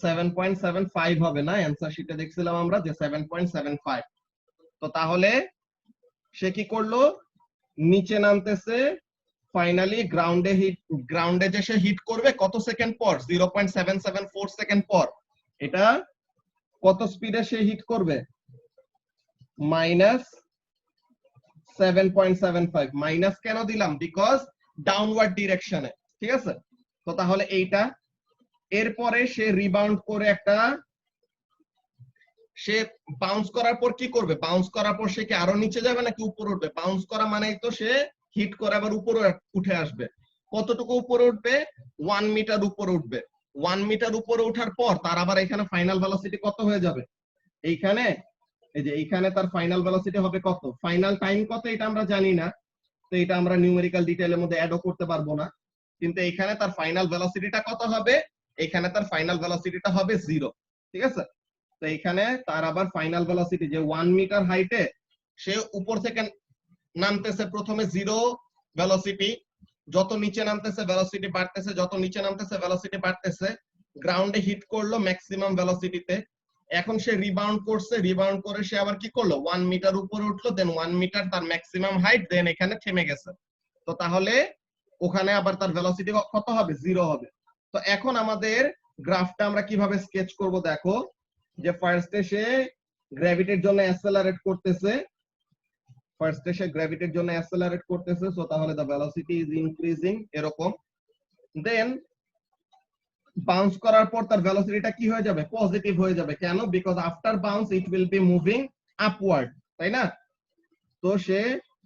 [SPEAKER 1] 7.75 হবে না, অ্যানসার শিটে দেখছিলাম আমরা যে 7.75। তো তাহলে সে কি করলো, নিচে নামতেছে, ফাইনালি গ্রাউন্ডে যে সে হিট করবে কত সেকেন্ড পর, 0.774 সেকেন্ড পর। এটা কত স্পিডে সে হিট করবে, -7.75। মাইনাস কেন দিলাম, বিকজ ডাউনওয়ার্ড ডিরেকশনে, ঠিক আছে। তো তাহলে এইটা, এরপরে সে রিবাউন্ড করে একটা, সে বাউন্স করার পর কি করবে, বাউন্স করার পর সে কি আরো নিচে যাবে নাকি উপরে উঠবে, বাউন্স করা মানেই তো সে হিট করে আবার উপরে উঠে আসবে। কতটুকু উপরে উঠবে, 1 মিটার উপরে উঠবে। 1 মিটার উপরে ওঠার পর তার আবার এখানে ফাইনাল ভেলোসিটি কত হয়ে যাবে, এইখানে এই যে এইখানে তার ফাইনাল ভেলোসিটি হবে কত, ফাইনাল টাইম কত এটা আমরা জানি না। তো এটা আমরা নিউমেরিক্যাল ডিটেইলের মধ্যে অ্যাডও করতে পারবো না। কিন্তু এখানে তার ফাইনাল ভেলোসিটিটা কত হবে, এখানে তার ফাইনাল ভেলোসিটিটা হবে 0, ঠিক আছে। তো এখানে তার আবার ফাইনাল ভেলোসিটি, যে 1 মিটার হাইটে সে উপর থেকে নামতেছে প্রথমে 0 ভেলোসিটি, যত নিচে নামতেছে ভেলোসিটি বাড়তেছে, যত নিচে নামতেছে ভেলোসিটি বাড়তেছে, গ্রাউন্ডে হিট করলো ম্যাক্সিমাম ভেলোসিটিতে। এখন সে রিবাউন্ড করছে, রিবাউন্ড করে সে আবার কি করলো 1 মিটার উপরে উঠলো, দেন 1 মিটার তার ম্যাক্সিমাম হাইট, দেন এখানে থেমে গেছে। তো তাহলে ওখানে আবার তার ভেলোসিটি কত হবে? 0 হবে। তো এখন আমাদের গ্রাফটা আমরা কিভাবে স্কেচ করব দেখো, যে ফার্স্টে সে গ্র্যাভিটির জন্য অ্যাসেলারেট করতেছে, ফার্স্টে সে গ্র্যাভিটির জন্য অ্যাসেলারেট করতেছে, সো তাহলে দা ভেলোসিটি ইজ ইনক্রিজিং এরকম। দেন বাউন্স করার পর তার ভেলোসিটিটা কি হয়ে যাবে? পজিটিভ হয়ে যাবে। কেন? Because after bounce it will be moving upward, তাই না? তো সে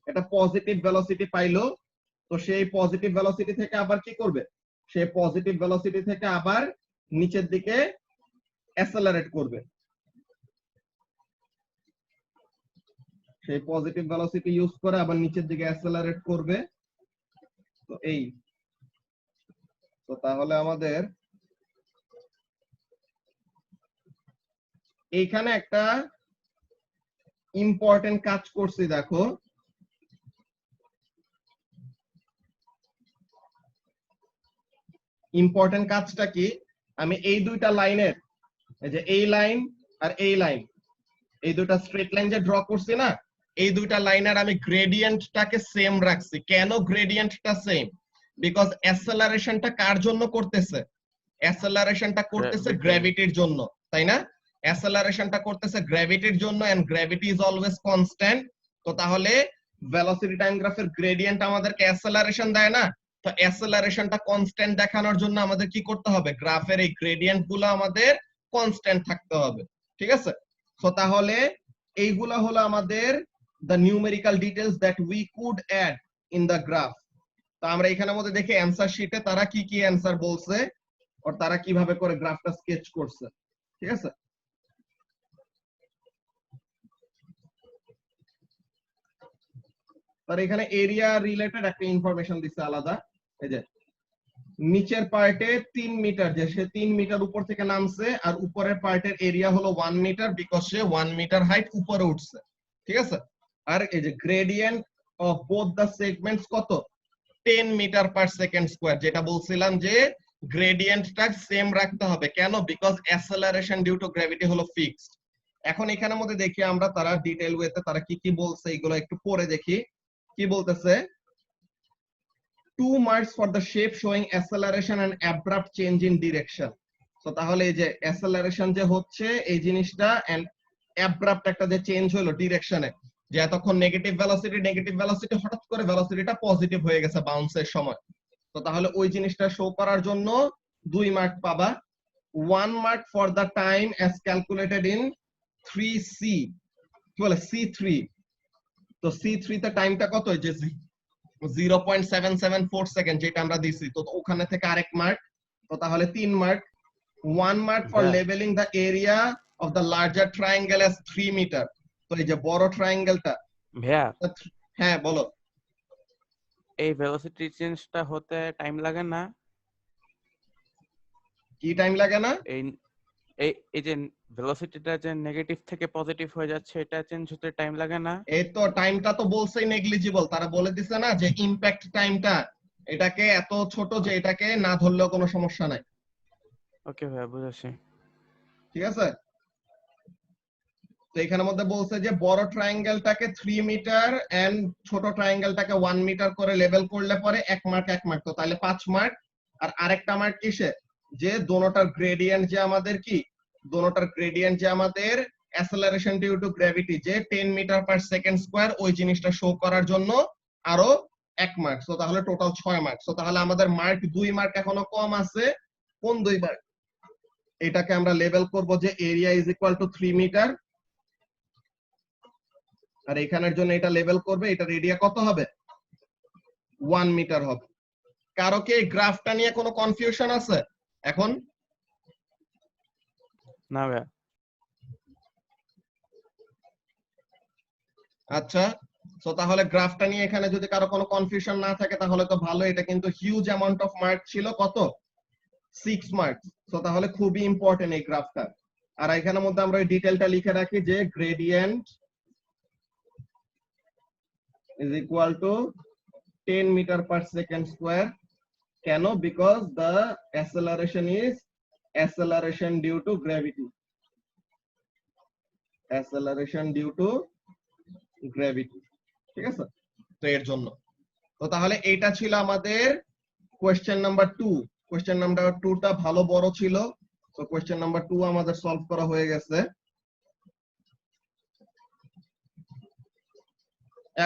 [SPEAKER 1] এটা পজিটিভ ভেলোসিটি পাইলো। তো সেই পজিটিভ ভেলোসিটি থেকে আবার কি করবে? সে পজিটিভ ভেলোসিটি থেকে আবার নিচের দিকে অ্যাসেলারেট করবে। সেই পজিটিভ ভেলোসিটি ইউজ করে আবার নিচের দিকে অ্যাসেলারেট করবে। তো এই, তো তাহলে আমাদের এইখানে একটা ইম্পর্টেন্ট কাজ করছি দেখো, ইম্পর্টেন্ট কাজটা কি? আমি এই দুইটা লাইনের, এই যে এই লাইন আর এই লাইন, এই দুইটা স্ট্রেট লাইন যে ড্র করছি না, এই দুইটা লাইনের আমি গ্রেডিয়েন্টটাকে সেম রাখছি। কেন গ্রেডিয়েন্টটা সেম? বিকজ অ্যাসেলারেশনটা কার জন্য করতেছে? অ্যাসেলারেশনটা করতেছে গ্র্যাভিটির জন্য, তাই না? অ্যাসেলারেশনটা করতেছে গ্র্যাভিটির জন্য, and gravity is always constant. তো তাহলে ভেলোসিটি টাইম গ্রাফের গ্রেডিয়েন্ট আমাদেরকে অ্যাসেলারেশন দেয় না? তো অ্যাসেলারেশনটা কনস্ট্যান্ট দেখানোর জন্য আমাদের কি করতে হবে? গ্রাফের এই গ্রেডিয়েন্ট গুলো আমাদের কনস্ট্যান্ট থাকতে হবে, ঠিক আছে? তো তাহলে এইগুলা হলো আমাদের the numerical details that we could add in the graph. তো আমরা এখানের মধ্যে দেখি অ্যানসার শিটে তারা কি কি অ্যানসার বলছে, আর তারা কিভাবে করে গ্রাফটা স্কেচ করছে, ঠিক আছে? আর এখানে এরিয়া রিলেটেড একটা ইনফরমেশন দিচ্ছে আলাদা। এই যে নিচের পার্টে 3 মিটার, যে সে 3 মিটার উপর থেকে নামছে, আর উপরের পার্টের এরিয়া হলো 1 মিটার, বিকজ সে 1 মিটার হাইট উপরে উঠছে, ঠিক আছে? আর এই যে gradient of both the segments কত? 10 মিটার পার সেকেন্ড স্কয়ার, যেটা বলছিলাম যে গ্রেডিয়েন্টটা সেম রাখতে হবে। কেন? বিকজ অ্যাসেলারেশন ডিউ টু গ্র্যাভিটি হলো ফিক্সড। এখন এখানের মধ্যে দেখি আমরা তারা ডিটেইল ওয়েতে তারা কি কি বলছে, এগুলো একটু পড়ে দেখি কি বলতেছে। 2 marks for the shape showing acceleration and abrupt change in direction. তো তাহলে এই যে অ্যাসেলারেশন যে হচ্ছে এই জিনিসটা, এন্ড অ্যাব্রাপ্ট একটা যে চেঞ্জ হলো ডিরেকশনে, যে এতক্ষণ নেগেটিভ ভেলোসিটি হঠাৎ করে ভেলোসিটিটা পজিটিভ হয়ে গেছে বাউন্সের সময়। তো তাহলে ওই জিনিসটা শো করার জন্য 2 মার্ক পাবা। 1 mark for the time as calculated in 3C, কি বলে C3। তো C3 তে টাইমটা কত? যে 0.774 সেকেন্ড যেটা আমরা দিছি, তো ওখানে থেকে আরেক মার্ক। তো তাহলে 3 mark. 1 mark for leveling the area of the larger triangle as 3 metre. তো এই যে বড় ট্রায়াঙ্গেলটা,
[SPEAKER 3] ভাইয়া
[SPEAKER 1] হ্যাঁ বলো।
[SPEAKER 3] এই ভেলোসিটি চেঞ্জটা হতে টাইম লাগে না?
[SPEAKER 1] কি টাইম লাগে না?
[SPEAKER 3] এই এই এই যে ভেলোসিটিটা যে নেগেটিভ থেকে পজিটিভ হয়ে যাচ্ছে, এটা চেঞ্জ হতে টাইম লাগে না?
[SPEAKER 1] এই তো টাইমটা তো বলছেই নেগলিজিবল, তারা বলে দিছে না যে ইমপ্যাক্ট টাইমটা এটাকে এত ছোট যে এটাকে না ধরলেও কোনো সমস্যা নাই।
[SPEAKER 3] ওকে ভাইয়া, বুঝেছি।
[SPEAKER 1] ঠিক আছে? তো এখানের মধ্যে বলছে যে বড় ট্রায়াঙ্গেলটাকে 3 মিটার এন্ড ছোট ট্রায়াঙ্গেলটাকে 1 মিটার করে লেভেল করলে পরে 1 মার্ক 1 মার্ক, তো তাহলে 5 মার্ক। আর আরেকটা মার্ক কিসে? যে দোনোটার গ্রেডিয়েন্ট যে আমাদের কি, দোনোটার গ্রেডিয়েন্ট যে আমাদের অ্যাসেলারেশন ডিউ টু গ্র্যাভিটি যে 10 মিটার পার সেকেন্ড স্কয়ার, ওই জিনিসটা শো করার জন্য আরো 1 মার্ক। তো তাহলে টোটাল 6 মার্ক। তো তাহলে আমাদের মার্ক 2 মার্ক এখনো কম আছে। কোন 2 মার্ক? এটাকে আমরা লেভেল করব যে area is equal to 3 metre, আর এখানের জন্য এটা লেভেল করবে, এটার এরিয়া কত হবে? 1 মিটার হবে। কারো কি এই গ্রাফটা নিয়ে কোনো কনফিউশন আছে এখন?
[SPEAKER 3] না ভাইয়া।
[SPEAKER 1] আচ্ছা, তো তাহলে গ্রাফটা নিয়ে এখানে যদি কারো কোনো কনফিউশন না থাকে তাহলে তো ভালো। এটা কিন্তু হিউজ অ্যামাউন্ট অফ মার্ক ছিল, কত? 6 মার্ক। তো তাহলে খুবই ইম্পর্টেন্ট এই গ্রাফটা। আর এখানের মধ্যে আমরা ওই ডিটেইলটা লিখে রাখি যে gradient is equal to 10 meter per second square. কেন? Because the acceleration is acceleration due to gravity. Acceleration due to gravity. ঠিক আছে? তো এর জন্য। তো তাহলে এটা ছিল আমাদের কোশ্চেন নাম্বার 2। কোশ্চেন নাম্বার 2টা ভালো বড় ছিল। তো কোশ্চেন নাম্বার 2 আমাদের সলভ করা হয়ে গেছে।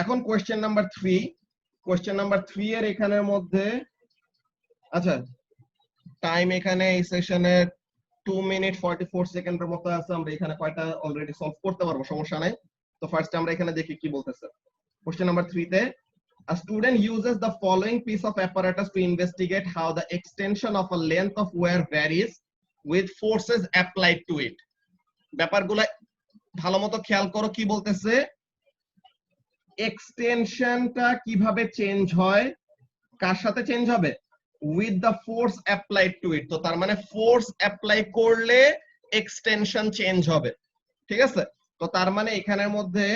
[SPEAKER 1] এখন কোশ্চেন নাম্বার 3। কোশ্চেন নাম্বার 3 এর এখানের মধ্যে আচ্ছা টাইম এখানে এই সেশনে 2 মিনিট 44 সেকেন্ডের মতো আছে। আমরা এখানে কয়টা অলরেডি সলভ করতে পারবো, সমস্যা নাই। তো ফার্স্ট আমরা এখানে দেখি কি বলতেছে। কোশ্চেন নাম্বার 3 তে a student uses the following piece of apparatus to investigate how the extension of a length of wire varies with forces applied to it. ব্যাপারগুলো ভালোমতো খেয়াল করো, কি বলতেছে, এক্সটেনশনটা কিভাবে চেঞ্জ হয়, কার সাথে চেঞ্জ হবে, with the force applied to it. তো তার মানে ফোর্স অ্যাপ্লাই করলে এক্সটেনশন চেঞ্জ হবে, ঠিক আছে। তো তার মানে এখানের মধ্যে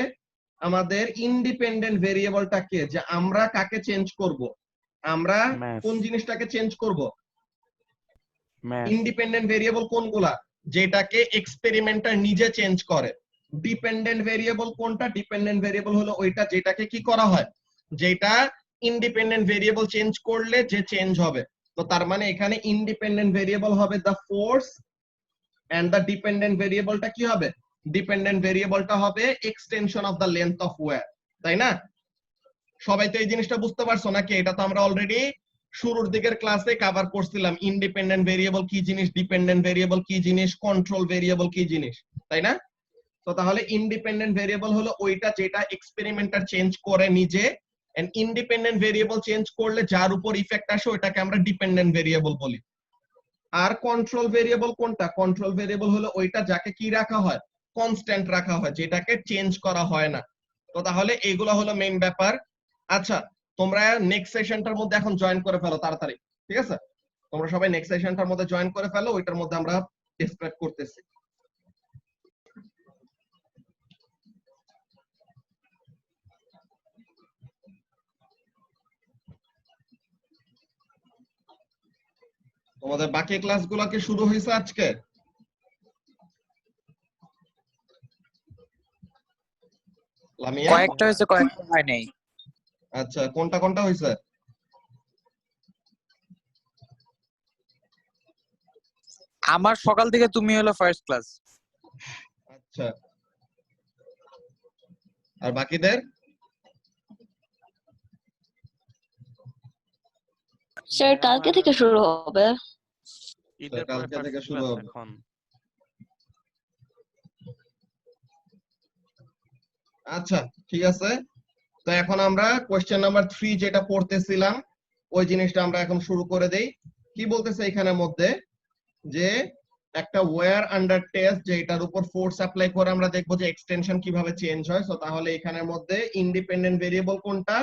[SPEAKER 1] আমাদের ইন্ডিপেন্ডেন্ট ভেরিয়েবলটা কে, যে আমরা কাকে চেঞ্জ করব, আমরা কোন জিনিসটাকে চেঞ্জ করব, ইন্ডিপেন্ডেন্ট ভেরিয়েবল কোনগুলা, যেটাকে এক্সপেরিমেন্টার নিজে চেঞ্জ করে। ডিপেন্ডেন্ট ভেরিয়েবল কোনটা, ডিপেন্ডেন্ট ভেরিয়েবল হলো ওইটা যেটাকে কি করা হয়, যেটা ইন্ডিপেন্ডেন্ট ভেরিয়েবল চেঞ্জ করলে যে চেঞ্জ হবে। তো তার মানে এখানে ইন্ডিপেন্ডেন্ট ভেরিয়েবল হবে the force and the dependent ভেরিয়েবলটা কি হবে, ডিপেন্ডেন্ট ভেরিয়েবলটা হবে extension of the length of wire, তাই না? সবাই তো এই জিনিসটা বুঝতে পারছো নাকি? এটা তো আমরা অলরেডি শুরুর দিকের ক্লাসে কভার করছিলাম, ইন্ডিপেন্ডেন্ট ভেরিয়েবল কি জিনিস, ডিপেন্ডেন্ট ভেরিয়েবল কি জিনিস, কন্ট্রোল ভেরিয়েবল কি জিনিস, তাই না? তো তাহলে ইন্ডিপেন্ডেন্ট ভেরিয়েবল হলো ওইটা যেটা এক্সপেরিমেন্টার চেঞ্জ করে নিজে, এন্ড ইন্ডিপেন্ডেন্ট ভেরিয়েবল চেঞ্জ করলে যার উপর ইফেক্ট আসে ওটাকে আমরা ডিপেন্ডেন্ট ভেরিয়েবল বলি। আর কন্ট্রোল ভেরিয়েবল কোনটা, কন্ট্রোল ভেরিয়েবল হলো ওইটা যাকে কি রাখা হয়, কনস্ট্যান্ট রাখা হয়, যেটাকে চেঞ্জ করা হয় না। তো তাহলে এইগুলো হলো মেইন ব্যাপার। আচ্ছা তোমরা নেক্সট সেশনটার মধ্যে এখন জয়েন করে ফেলো তাড়াতাড়ি, ঠিক আছে? তোমরা সবাই নেক্সট সেশনটার মধ্যে জয়েন করে ফেলো, ওইটার মধ্যে আমরা ডিসক্রাইব করতেছি। তোমাদের বাকি ক্লাসগুলো কি শুরু হয়েছে আজকে? লামিয়া,
[SPEAKER 4] কয়েকটা হয়েছে, কয়েকটা হয় নাই।
[SPEAKER 1] আচ্ছা কোনটা কোনটা হয়েছে?
[SPEAKER 4] আমার সকাল থেকে তুমি হলো ফার্স্ট ক্লাস।
[SPEAKER 1] আচ্ছা আর বাকিদের?
[SPEAKER 5] স্যার কালকে থেকে শুরু হবে।
[SPEAKER 3] ঈদের পরে
[SPEAKER 1] কালকে থেকে
[SPEAKER 3] first
[SPEAKER 1] শুরু
[SPEAKER 3] class
[SPEAKER 1] হবে।
[SPEAKER 3] এখন।
[SPEAKER 1] আচ্ছা ঠিক আছে। তো এখন আমরা কোশ্চেন নাম্বার 3 যেটা পড়তেছিলাম ওই জিনিসটা আমরা এখন শুরু করে দেই। কি বলতেছে এখানের মধ্যে, যে একটা ওয়্যার আন্ডার টেস্ট, যে এটার উপর ফোর্স অ্যাপ্লাই করে আমরা দেখবো যে এক্সটেনশন কিভাবে চেঞ্জ হয়। সো তাহলে এখানের মধ্যে ইন্ডিপেন্ডেন্ট ভেরিয়েবল কোনটা,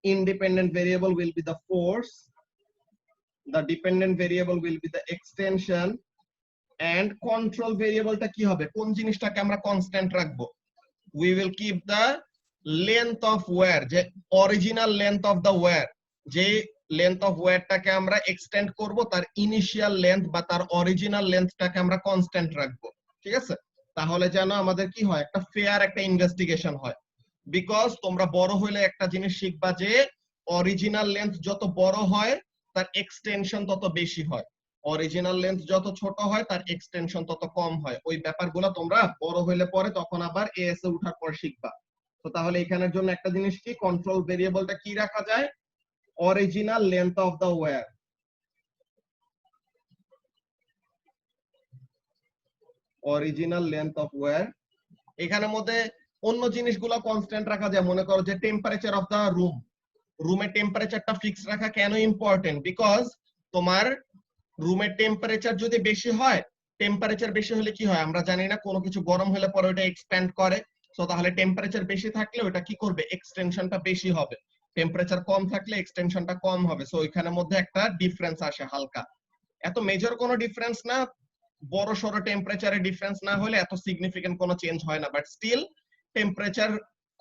[SPEAKER 1] independent variable will be the force, the dependent variable will be the extension, and control variableটা কি হবে, কোন জিনিসটাকে আমরা কনস্ট্যান্ট রাখবো, we will keep the length of wire, যে original length of the wire, যে লেন্থ অফ ওয়্যারটাকে আমরা এক্সটেন্ড করব তার ইনিশিয়াল লেন্থ বা তার অরিজিনাল লেন্থটাকে আমরা কনস্ট্যান্ট রাখবো, ঠিক আছে? তাহলে যেন আমাদের কি হয়, একটা ফেয়ার একটা ইনভেস্টিগেশন হয়। বিকজ তোমরা বড় হইলে একটা জিনিস শিখবা যে অরিজিনাল লেন্থ যত বড় হয় তার এক্সটেনশন তত বেশি হয়, অরিজিনাল লেন্থ যত ছোট হয় তার এক্সটেনশন তত কম হয়। ওই ব্যাপারগুলো তোমরা বড় হইলে পরে তখন আবার এএস এ উঠার পর শিখবা। তো তাহলে এখানের জন্য একটা জিনিস কি, কন্ট্রোল ভেরিয়েবলটা কি রাখা যায়, original length of the wire, original length of wire. এখানের মধ্যে অন্য জিনিসগুলো কনস্ট্যান্ট রাখা যায়, মনে করো যে টেম্পারেচার অফ দা রুম, রুমের টেম্পারেচারটা ফিক্স রাখা কেন ইম্পর্টেন্ট, বিকজ তোমার রুমের টেম্পারেচার যদি বেশি হয়, টেম্পারেচার বেশি হলে কি হয় আমরা জানি না, কোনো কিছু গরম হলে পরে ওটা এক্সপ্যান্ড করে। সো তাহলে টেম্পারেচার বেশি থাকলে ওটা কি করবে, এক্সটেনশনটা বেশি হবে, টেম্পারেচার কম থাকলে এক্সটেনশনটা কম হবে। সো ওইখানের মধ্যে একটা ডিফারেন্স আসে হালকা, এত মেজর কোনো ডিফারেন্স না, বড় সড়ো টেম্পারেচারে ডিফারেন্স না হলে এত সিগনিফিকেন্ট কোনো চেঞ্জ হয় না, বাট স্টিল টেম্পারেচার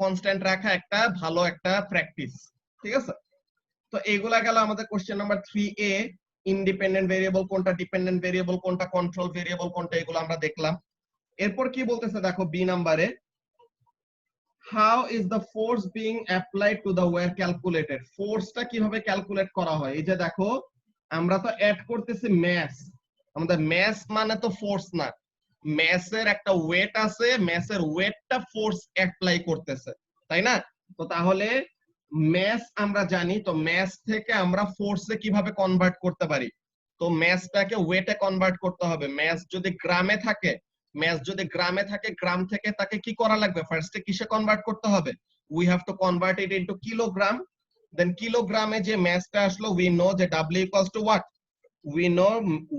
[SPEAKER 1] কনস্ট্যান্ট রাখা একটা ভালো একটা প্র্যাকটিস, ঠিক আছে? তো এইগুলা গেল আমাদের question number 3A, independent variable কোনটা, ডিপেন্ডেন্ট ভেরিয়েবল কোনটা, কন্ট্রোল ভেরিয়েবল কোনটা, এগুলো আমরা দেখলাম। এরপর কি বলতেছে দেখো বি নাম্বারে, how is the force being applied to the wire calculated, ফোর্সটা কিভাবে ক্যালকুলেট করা হয়। এই যে দেখো আমরা তো অ্যাড করতেছি ম্যাস, আমাদের ম্যাস মানে তো ফোর্স না, ম্যাসের একটা ওয়েট আছে, ম্যাসের ওয়েটটা ফোর্স অ্যাপ্লাই করতেছে, তাই না? তো তাহলে ম্যাস আমরা জানি, তো ম্যাস থেকে আমরা ফোর্সে কিভাবে কনভার্ট করতে পারি, তো ম্যাসটাকে ওয়েটে কনভার্ট করতে হবে। ম্যাস যদি গ্রামে থাকে, গ্রাম থেকে তাকে কি করা লাগবে, ফার্স্টে কিসে কনভার্ট করতে হবে, we have to convert it into kilogram, then কিলোগ্রামে যে ম্যাসটা আসলো উই নো যে W equals to what, we know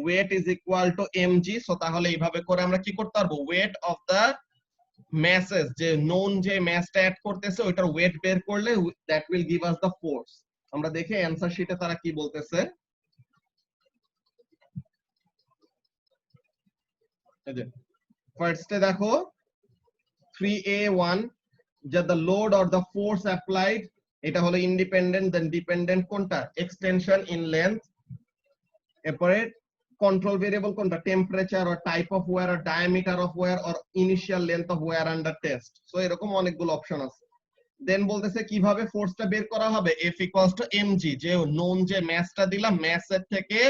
[SPEAKER 1] weight is equal to mg। So তাহলে এইভাবে করে আমরা কি করতে পারবো, ওয়েট অফ দা masses, যে নোন যে ম্যাসটা অ্যাড করতেছে ওইটার ওয়েট বের করলে that will give us the force. আমরা দেখি অ্যানসার শিটে তারা কি বলতেছে। এই যে ফার্স্টে দেখো 3A1, যে the load or the force applied, এটা হলো ইন্ডিপেন্ডেন্ট, দেন ডিপেন্ডেন্ট কোনটা, এক্সটেনশন ইন লেন্থ। এরপরে কন্ট্রোল ভেরিয়েবল কোনটা, temperature or type of wire or diameter of wire or initial length of wire under test. So এরকম অনেকগুলো option আছে। দেন বলতেছে কিভাবে ফোর্সটা বের করা হবে, F ইকুয়ালস টু mg, যে নোন যে ম্যাসটা দিলাম ম্যাসের থেকে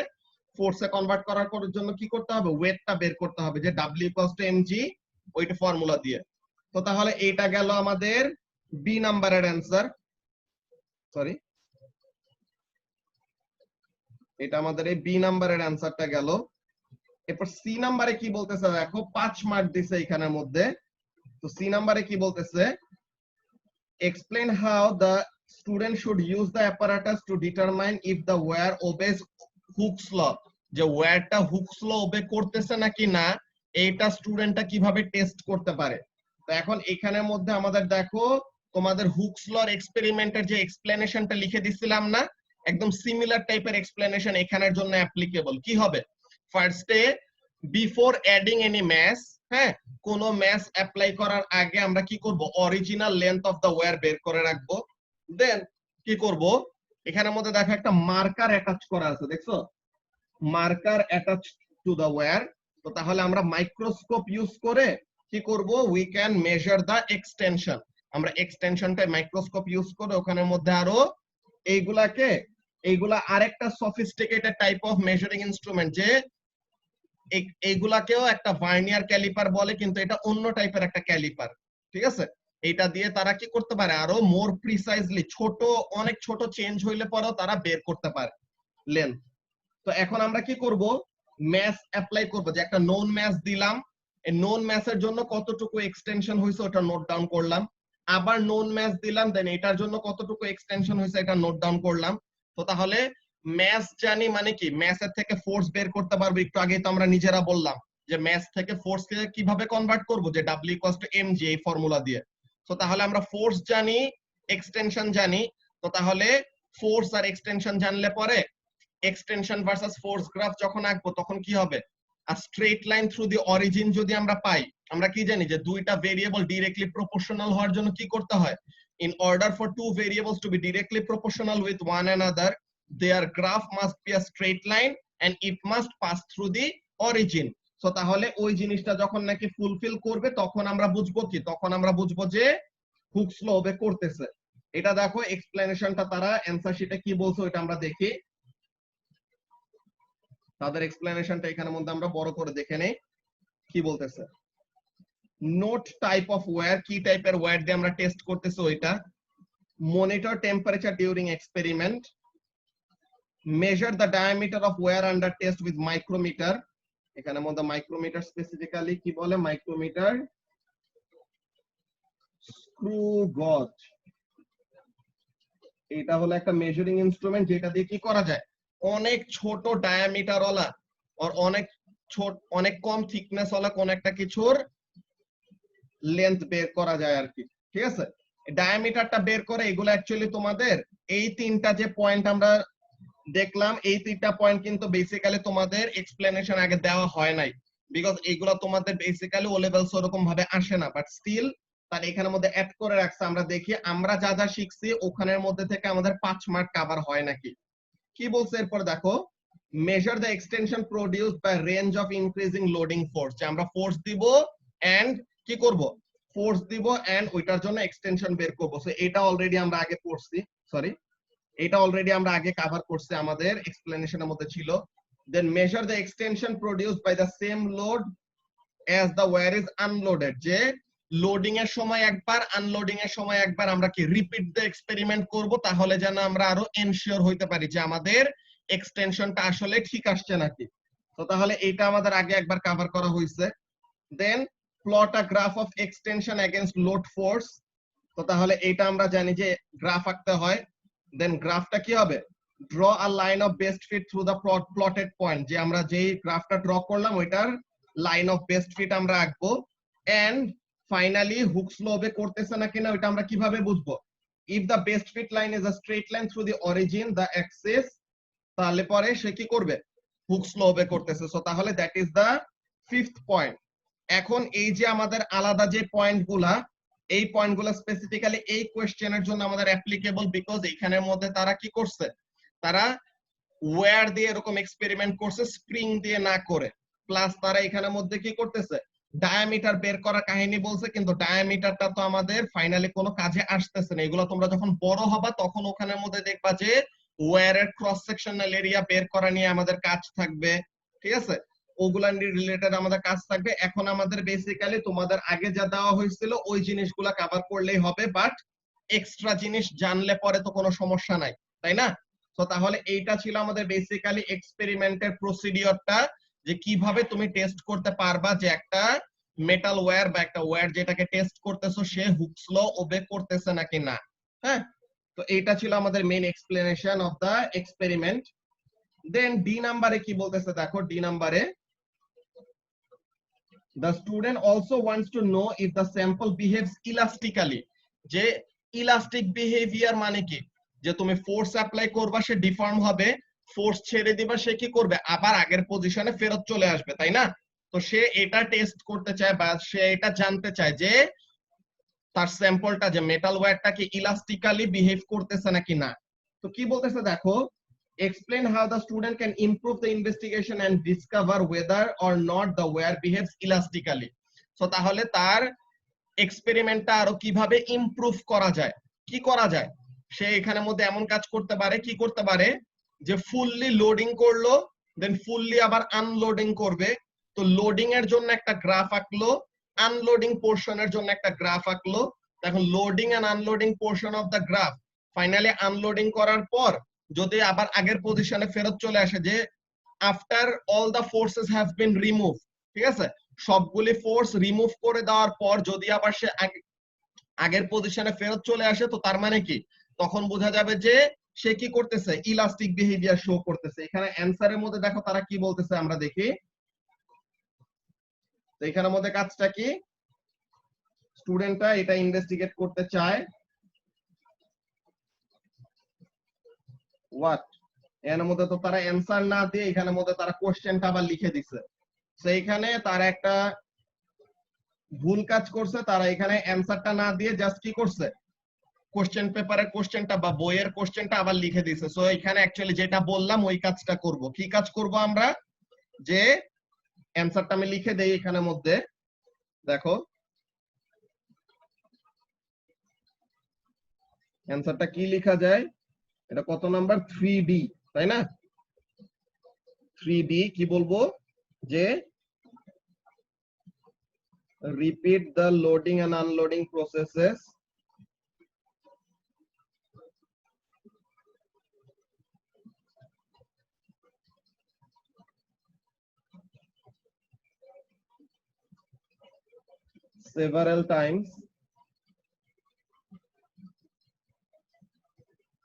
[SPEAKER 1] ফোর্সে কনভার্ট করার জন্য কি করতে হবে, ওয়েটটা বের করতে হবে, যে W ইকুয়ালস টু mg, ওইটা ফর্মুলা দিয়ে। তো তাহলে এইটা গেল আমাদের বি নাম্বারের অ্যান্সার, সরি এটা আমাদের এই বি নাম্বারের অ্যান্সারটা গেল। এরপর সি নাম্বারে কি বলতেছে দেখো, 5 মার্ক দিছে এখানের মধ্যে। তো সি নাম্বারে কি বলতেছে, explain how the student should use the apparatus to determine if the wire obeys Hooke's law, যে ওয়্যারটা হুকস ল ওবে করতেছে নাকি না এইটা স্টুডেন্টটা কিভাবে টেস্ট করতে পারে। তো এখন এখানের মধ্যে আমাদের দেখো তোমাদের হুকস লর এক্সপেরিমেন্টের যে এক্সপ্লেনেশনটা লিখে দিছিলাম না, একদম সিমিলার টাইপের এক্সপ্লেনেশন এখানের জন্য অ্যাপ্লিকেবল। কি হবে, ফার্স্টে বিফোর অ্যাডিং এনি ম্যাস, হ্যাঁ, কোন ম্যাস অ্যাপ্লাই করার আগে আমরা কি করব, original length of the wire বের করে রাখবো। দেন কি করব, এখানের মধ্যে দেখো একটা মার্কার অ্যাটাচ করা আছে, দেখছো marker attach to the wire. তো তাহলে আমরা মাইক্রোস্কোপ ইউজ করে কি করব, we can measure the extension, আমরা এক্সটেনশনটা মাইক্রোস্কোপ ইউজ করে ওখানের মধ্যে আরো এইগুলা আরেকটা sophisticated type of measuring instrument, যে এইগুলাকেও একটা ভার্নিয়ার ক্যালিপার বলে, কিন্তু এটা অন্য টাইপের একটা ক্যালিপার, ঠিক আছে? এটা দিয়ে তারা কি করতে পারে, আরো মোর প্রিসাইজলি অনেক ছোট চেঞ্জ হইলে পরেও তারা বের করতে পারে লেন্থ। তো এখন আমরা কি করব, ম্যাস অ্যাপ্লাই করব, যে একটা নোন ম্যাস দিলাম, এই নোন ম্যাসের জন্য কতটুকু এক্সটেনশন হয়েছে ওটা নোট ডাউন করলাম, আবার নোন ম্যাস দিলাম, দেন এটার জন্য কতটুকু এক্সটেনশন হয়েছে এটা নোট ডাউন করলাম। তো তাহলে ম্যাস জানি মানে কি, ম্যাসের থেকে ফোর্স বের করতে পারবো। একটু আগে তো আমরা নিজেরা বললাম যে ম্যাস থেকে ফোর্স কে কিভাবে কনভার্ট করব, যে W ইকুয়ালস টু mg এই ফর্মুলা দিয়ে। তো তাহলে আমরা ফোর্স জানি, এক্সটেনশন জানি, তো তাহলে ফোর্স আর এক্সটেনশন জানলে পরে এক্সটেনশন ভার্সাস ফোর্স গ্রাফ যখন আঁকবো তখন কি হবে, আর straight line through the origin যদি আমরা পাই, আমরা কি জানি যে দুইটা ভেরিয়েবল ডিরেক্টলি প্রপোর্শনাল হওয়ার জন্য কি করতে হয়, in order for two variables to be directly proportional with one another, their graph must be a straight line and it must pass through the origin. So তাহলে ওই জিনিসটা যখন নাকি ফুলফিল করবে তখন আমরা বুঝবো কি, তখন আমরা বুঝবো যে হুকস ল ওবে করতেছে। এটা দেখো এক্সপ্লেনেশনটা তারা অ্যানসার শিটে কি বলছে ওইটা আমরা দেখি। তাদের এক্সপ্লেনেশনটা এখানের মধ্যে আমরা বড় করে দেখে নেই কি বলতেছে। নোট টাইপ অফ ওয়্যার, কি টাইপের ওয়্যার দিয়ে আমরা টেস্ট করতেছি ওইটা। Monitor temperature during experiment, measure the diameter of wire under test with micrometer. এখানের মধ্যে মাইক্রোমিটার স্পেসিফিক্যালি কি বলে, মাইক্রোমিটার স্ক্রু গজ, এটা হলো একটা মেজারিং ইনস্ট্রুমেন্ট যেটা দিয়ে কি করা যায়, অনেক ছোট ডায়ামিটার ওয়ালা আর অনেক কম থিকনেস ওয়ালা কোন একটা কিছুর লেন্থ বের করা যায় আর কি, ঠিক আছে? ডায়ামিটারটা বের করে এগুলো অ্যাকচুয়ালি তোমাদের এই তিনটা যে পয়েন্ট আমরা দেখলাম, এই তিনটা পয়েন্ট কিন্তু বেসিক্যালি তোমাদের এক্সপ্লেনেশন আগে দেওয়া হয় নাই, বিকজ এইগুলো তোমাদের বেসিক্যালি ও লেভেলস ওরকম ভাবে আসে না, বাট স্টিল তার এখানের মধ্যে অ্যাড করে রাখছে, আমরা দেখি আমরা যা যা শিখছি ওখানের মধ্যে থেকে আমাদের 5 মার্ক কভার হয় নাকি। কি বলছে এরপর দেখো, measure the extension produced by range of increasing loading force, যে আমরা ফোর্স দিব এন্ড কি করব, ফোর্স দিব এন্ড ওইটার জন্য এক্সটেনশন বের করব। সো এটা অলরেডি আমরা আগে পড়ছি, সরি এটা অলরেডি আমরা আগে কভার করছি, আমাদের এক্সপ্লেনেশনের মধ্যে ছিল। Then measure the extension produced by the same load as the wire is unloaded, যে লোডিং এর সময় একবার আনলোডিং এর সময় একবার আমরা কি রিপিট দ্য এক্সপেরিমেন্ট করব, তাহলে যেন আমরা আরো এনশিওর হইতে পারি যে আমাদের এক্সটেনশনটা আসলে ঠিক আসছে নাকি। তো তাহলে এটা আমাদের আগে একবার কভার করা হয়েছে। Then plot a graph of extension against load force, তো তাহলে এটা আমরা জানি যে গ্রাফ আঁকতে হয়। দেন গ্রাফটা কি হবে, draw a line of best fit through the plotted point, যে আমরা যেই গ্রাফটা ড্র করলাম ওইটার লাইন অফ বেস্ট ফিট আমরা আঁকবো। And finally Hooke's law obey করতেছে নাকি না ওইটা আমরা কিভাবে বুঝবো, if the best fit line is a straight line through the origin the axis, তাহলে পরে সে কি করবে, হুকস ল ওবে করতেছে। সো তাহলে that is the 5th point. এখন এই যে আমাদের আলাদা যে পয়েন্টগুলা, এই পয়েন্টগুলো স্পেসিফিক্যালি এই কোশ্চেনের জন্য আমাদের অ্যাপ্লিকেবল, বিকজ এখানের মধ্যে তারা কি করছে, তারা ওয়্যার দিয়ে এরকম এক্সপেরিমেন্ট করছে, স্প্রিং দিয়ে না করে। প্লাস তারা এখানের মধ্যে কি করতেছে, ডায়ামিটার বের করার কাহিনী বলছে, কিন্তু ডায়ামিটারটা তো আমাদের ফাইনালি কোনো কাজে আসতেছে না। এগুলো তোমরা যখন বড় হবা তখন ওখানের মধ্যে দেখবা যে ওয়্যারের ক্রস সেকশনাল এরিয়া বের করা নিয়ে আমাদের কাজ থাকবে, ঠিক আছে, ওগুলা রিলেটেড আমাদের কাজ থাকবে। এখন আমাদের বেসিক্যালি তোমাদের আগে যা দেওয়া হয়েছিল ওই জিনিসগুলা কভার করলেই হবে, বাট এক্সট্রা জিনিস জানলে পরে তো কোনো সমস্যা নাই, তাই না? তো তাহলে এইটা ছিল আমাদের বেসিক্যালি এক্সপেরিমেন্টের প্রসিডিওরটা, যে কিভাবে তুমি টেস্ট করতে পারবা যে একটা মেটাল ওয়্যার বা একটা ওয়্যার যেটাকে টেস্ট করতেছো সে হুকস ল ওবে করতেছে নাকি না। হ্যাঁ, তো এইটা ছিল আমাদের main explanation of the experiment. Then D নাম্বারে কি বলতেছে দেখো, ডি নাম্বারে the student also wants to know if the sample behaves elastically, যে ইলাস্টিক বিহেভিয়ার মানে কি, যে তুমি ফোর্স অ্যাপ্লাই করবা সে ডিফর্ম হবে, ফোর্স ছেড়ে দিবা সে কি করবে, আবার আগের পজিশনে ফেরত চলে আসবে, তাই না? তো সে এটা টেস্ট করতে চায় বা সে এটা জানতে চায় যে তার স্যাম্পলটা, যে মেটাল ওয়্যারটা কি ইলাস্টিক্যালি বিহেভ করতেছে নাকি না। তো কি বলতেছে দেখো, explain how the student can improve the investigation and discover whether or not the wire behaves elastically. So তাহলে তার এক্সপেরিমেন্টটা আরো কিভাবে ইমপ্রুভ করা যায়, কি করা যায়, সে এখানের মধ্যে এমন কাজ করতে পারে, কি করতে পারে, যে ফুললি লোডিং করলো, দেন ফুললি আবার আনলোডিং করবে। তো লোডিং এর জন্য একটা গ্রাফ আঁকলো, আনলোডিং পোর্শনের জন্য একটা গ্রাফ আঁকলো। এখন loading and unloading portion of the graph, finally unloading করার পর যদি আবার আগের পজিশনে ফেরত চলে আসে, যে after all the forces have been remove, ঠিক আছে, সবগুলি ফোর্স রিমুভ করে দেওয়ার পর যদি আবার সে আগের পজিশনে ফেরত চলে আসে, তো তার মানে কি, তখন বোঝা যাবে যে সে কি করতেছে, ইলাস্টিক বিহেভিয়ার শো করতেছে। এখানে অ্যানসারের মধ্যে দেখো তারা কি বলতেছে, আমরা দেখি। তো এখানের মধ্যে কাজটা কি, স্টুডেন্টটা এটা ইনভেস্টিগেট করতে চায়। হোয়াট, এর মধ্যে তো তারা অ্যানসার না দিয়ে এখানের মধ্যে তারা কোশ্চেনটা আবার লিখে দিছে। সেইখানে তারা একটা ভুল কাজ করছে, তারা এখানে অ্যানসারটা না দিয়ে জাস্ট কি করছে, কোশ্চেন পেপারের কোশ্চেনটা বা বইয়ের কোশ্চেনটা আবার লিখে দিছে। সো এখানে অ্যাকচুয়ালি যেটা বললাম ওই কাজটা করব। কি কাজ করব আমরা, যে অ্যানসারটা আমি লিখে দেই এখানের মধ্যে, দেখো অ্যানসারটা কি লেখা যায়, এটা কত নাম্বার, 3B, তাই না? 3B কি বলবো, যে repeat the loading and unloading processes several times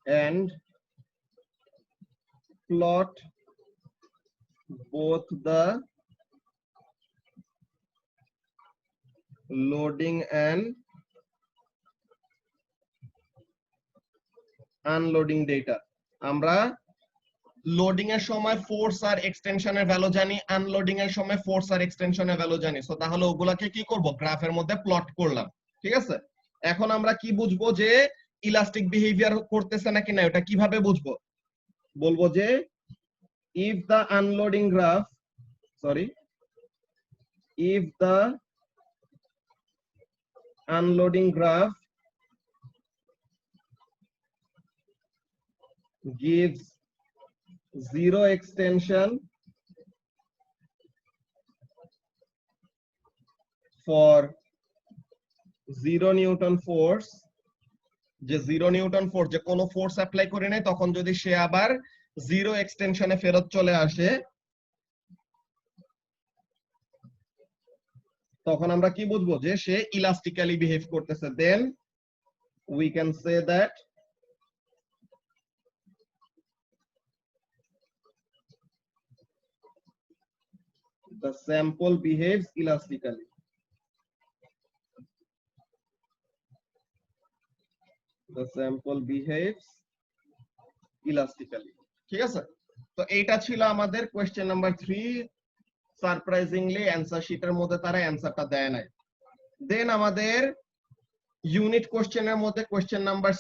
[SPEAKER 1] and plot both the loading and unloading data. আমরা লোডিং এর সময় ফোর্স আর এক্সটেনশনের ভ্যালু জানি, আনলোডিং এর সময় ফোর্স আর এক্সটেনশনের ভ্যালু জানি। সো তাহলে ওগুলাকে কি করব, গ্রাফের মধ্যে প্লট করলাম। ঠিক আছে, এখন আমরা কি বুঝবো যে ইলাস্টিক বিহেভিয়ার করতেছে নাকি না, এটা কিভাবে বুঝবো? বলবো যে if the unloading graph if the unloading graph gives zero extension for 0 Newton force, যে 0 নিউটন ফোর্স, যে কোনো ফোর্স অ্যাপ্লাই করে নাই, তখন যদি সে আবার 0 এক্সটেনশনে ফেরত চলে আসে, তখন আমরা কি বুঝবো যে সে ইলাস্টিক্যালি বিহেভ করতেছে। দেন we can say that the sample behaves elastically. The sample behaves elastically. ঠিক আছে, তো এইটা ছিল আমাদের কোশ্চেন নাম্বার 3। সারপ্রাইজিংলি অ্যানসার শিটের মধ্যে তারা অ্যানসারটা দেয় নাই। দেন আমাদের ইউনিট কোশ্চেনের মধ্যে কোশ্চেন নাম্বার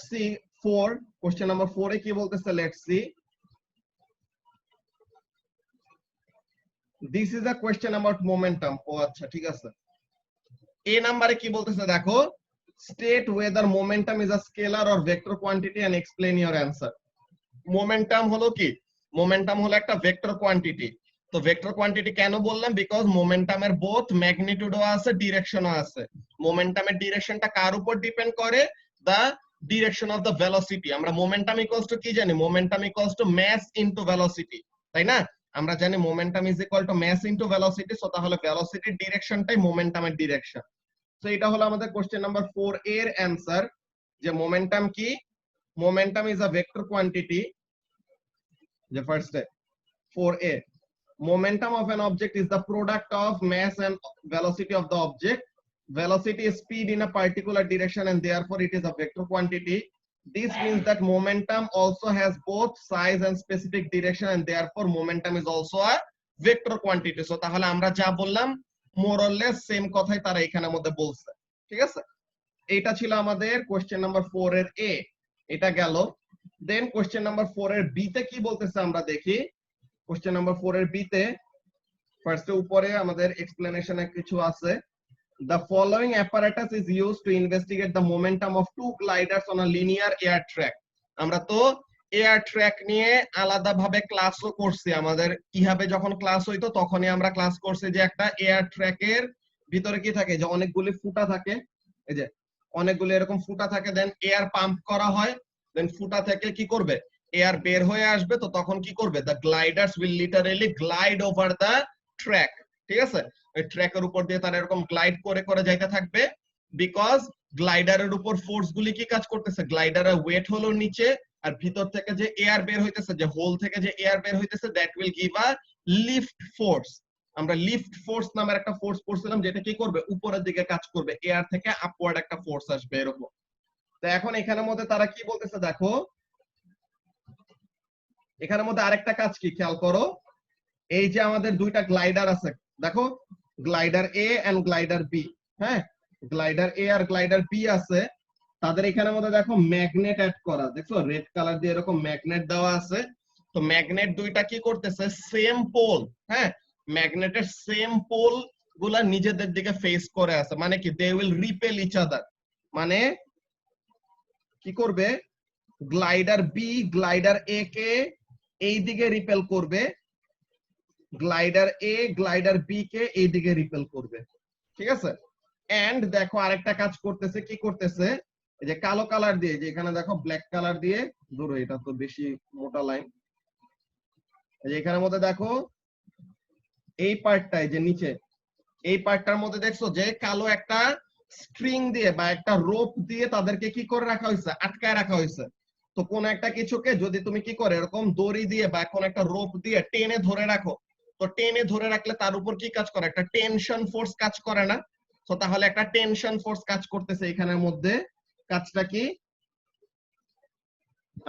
[SPEAKER 1] 4, কোশ্চেন নাম্বার 4 এ কি বলতেছে, let's see. This is a question about momentum. ও আচ্ছা, ঠিক আছে। এ নাম্বারে কি বলতেছে দেখো, state whether momentum is a scalar or vector quantity and explain your answer. Momentum হলো কি? মোমেন্টাম হলো একটা ভেক্টর কোয়ান্টিটি। তো ভেক্টর কোয়ান্টিটি কেন বললাম? বিকজ মোমেন্টামের বোথ ম্যাগনিটিউডও আছে, ডিরেকশনও আছে। মোমেন্টামের ডিরেকশনটা কার উপর ডিপেন্ড করে? The direction of the velocity. আমরা মোমেন্টাম ইকুয়ালস টু কি জানি? Momentum equals to mass into velocity, তাই না? আমরা জানি momentum is equal to mass into velocity. So তাহলে ভেলোসিটির ডিরেকশনটাই মোমেন্টামের ডিরেকশন। তো এটা হলো আমাদের কোশ্চেন নাম্বার 4 এর অ্যানসার, যে মোমেন্টাম কি? Momentum is a vector quantity. যে first 4a, momentum of an object is the product of mass and velocity of the object. Velocity is speed in a particular direction and therefore it is a vector quantity. This means that momentum also has both size and specific direction and therefore momentum is also a vector quantity. So তাহলে আমরা যা বললাম more or less same কথাই তারা এখানের মধ্যে বলছে। ঠিক আছে, এটা ছিল আমাদের কোশ্চেন নাম্বার 4 এর এ, এটা গেল। দেন কোশ্চেন নাম্বার 4 এর বি তে কি বলতেছে আমরা দেখি। কোশ্চেন নাম্বার 4 এর বি তে ফার্স্টে উপরে আমাদের এক্সপ্লেনেশনে কিছু আছে। The following apparatus is used to investigate the momentum of two gliders on a linear air track. আমরা তো এয়ার ট্র্যাক নিয়ে আলাদাভাবে ক্লাসও করছি। আমাদের ইহাবে যখন ক্লাস হইতো তখনই আমরা ক্লাস করছি যে একটা এয়ার ট্র্যাকের ভিতরে কি থাকে, যে অনেকগুলি ফুটা থাকে, এই যে অনেকগুলি এরকম ফুটা থাকে, দেন এয়ার পাম্প করা হয়, দেন ফুটা থেকে কি করবে, এয়ার বের হয়ে আসবে। তো তখন কি করবে, the gliders will literally glide over the track. ঠিক আছে, ওই ট্র্যাকের উপর দিয়ে তারা এরকম গ্লাইড করে করে যাইতে থাকবে। বিকজ গ্লাইডারের উপর ফোর্স গুলি কি কাজ করতেছে, গ্লাইডারের ওয়েট হলো নিচে, আর ভিতর থেকে যে এয়ার বের হইতেছে, যে হোল থেকে যে এয়ার বের হইতেছে, that will give a lift force. আমরা লিফট ফোর্স নামের একটা ফোর্স পড়ছিলাম, যেটা কি করবে, উপরের দিকে কাজ করবে, এয়ার থেকে আপওয়ার্ড একটা ফোর্স আসবে এরকম। তো এখন এখানের মধ্যে তারা কি বলতেছে দেখো, এখানের মধ্যে আরেকটা কাজ কি খেয়াল করো। এই যে আমাদের দুইটা গ্লাইডার আছে, দেখো glider A and glider B. হ্যাঁ, গ্লাইডার এ আর গ্লাইডার বি আছে, তাদের এখানের মধ্যে দেখো ম্যাগনেট অ্যাড করা, দেখছো রেড কালার দিয়ে এরকম ম্যাগনেট দেওয়া আছে। তো ম্যাগনেট দুইটা কি করতেছে, সেম পোল, হ্যাঁ ম্যাগনেটের সেম পোল গুলা নিজেদের দিকে ফেস করে আছে, মানে কি they will repel each other. মানে কি করবে, গ্লাইডার বি গ্লাইডার এ কে এই দিকে রিপেল করবে, গ্লাইডার এ গ্লাইডার বি কে এই দিকে রিপেল করবে। ঠিক আছে, এন্ড দেখো আরেকটা কাজ করতেছে, কি করতেছে, এই যে কালো কালার দিয়ে, যে এখানে দেখো ব্ল্যাক কালার দিয়ে, ধরো এটা তো বেশি মোটা লাইন, এই যে এখানের মধ্যে দেখো এই পার্টটায় যে নিচে এই পার্টটার মধ্যে দেখছো যে কালো একটা স্ট্রিং দিয়ে বা একটা রোপ দিয়ে তাদেরকে কি করে রাখা হয়েছে, আটকায় রাখা হয়েছে। তো কোন একটা কিছুকে যদি তুমি কি করে এরকম দড়ি দিয়ে বা কোন একটা রোপ দিয়ে টেনে ধরে রাখো, তো টেনে ধরে রাখলে তার উপর কি কাজ করে, একটা টেনশন ফোর্স কাজ করে না? তো তাহলে একটা টেনশন ফোর্স কাজ করতেছে এখানের মধ্যে। কাজটা কি,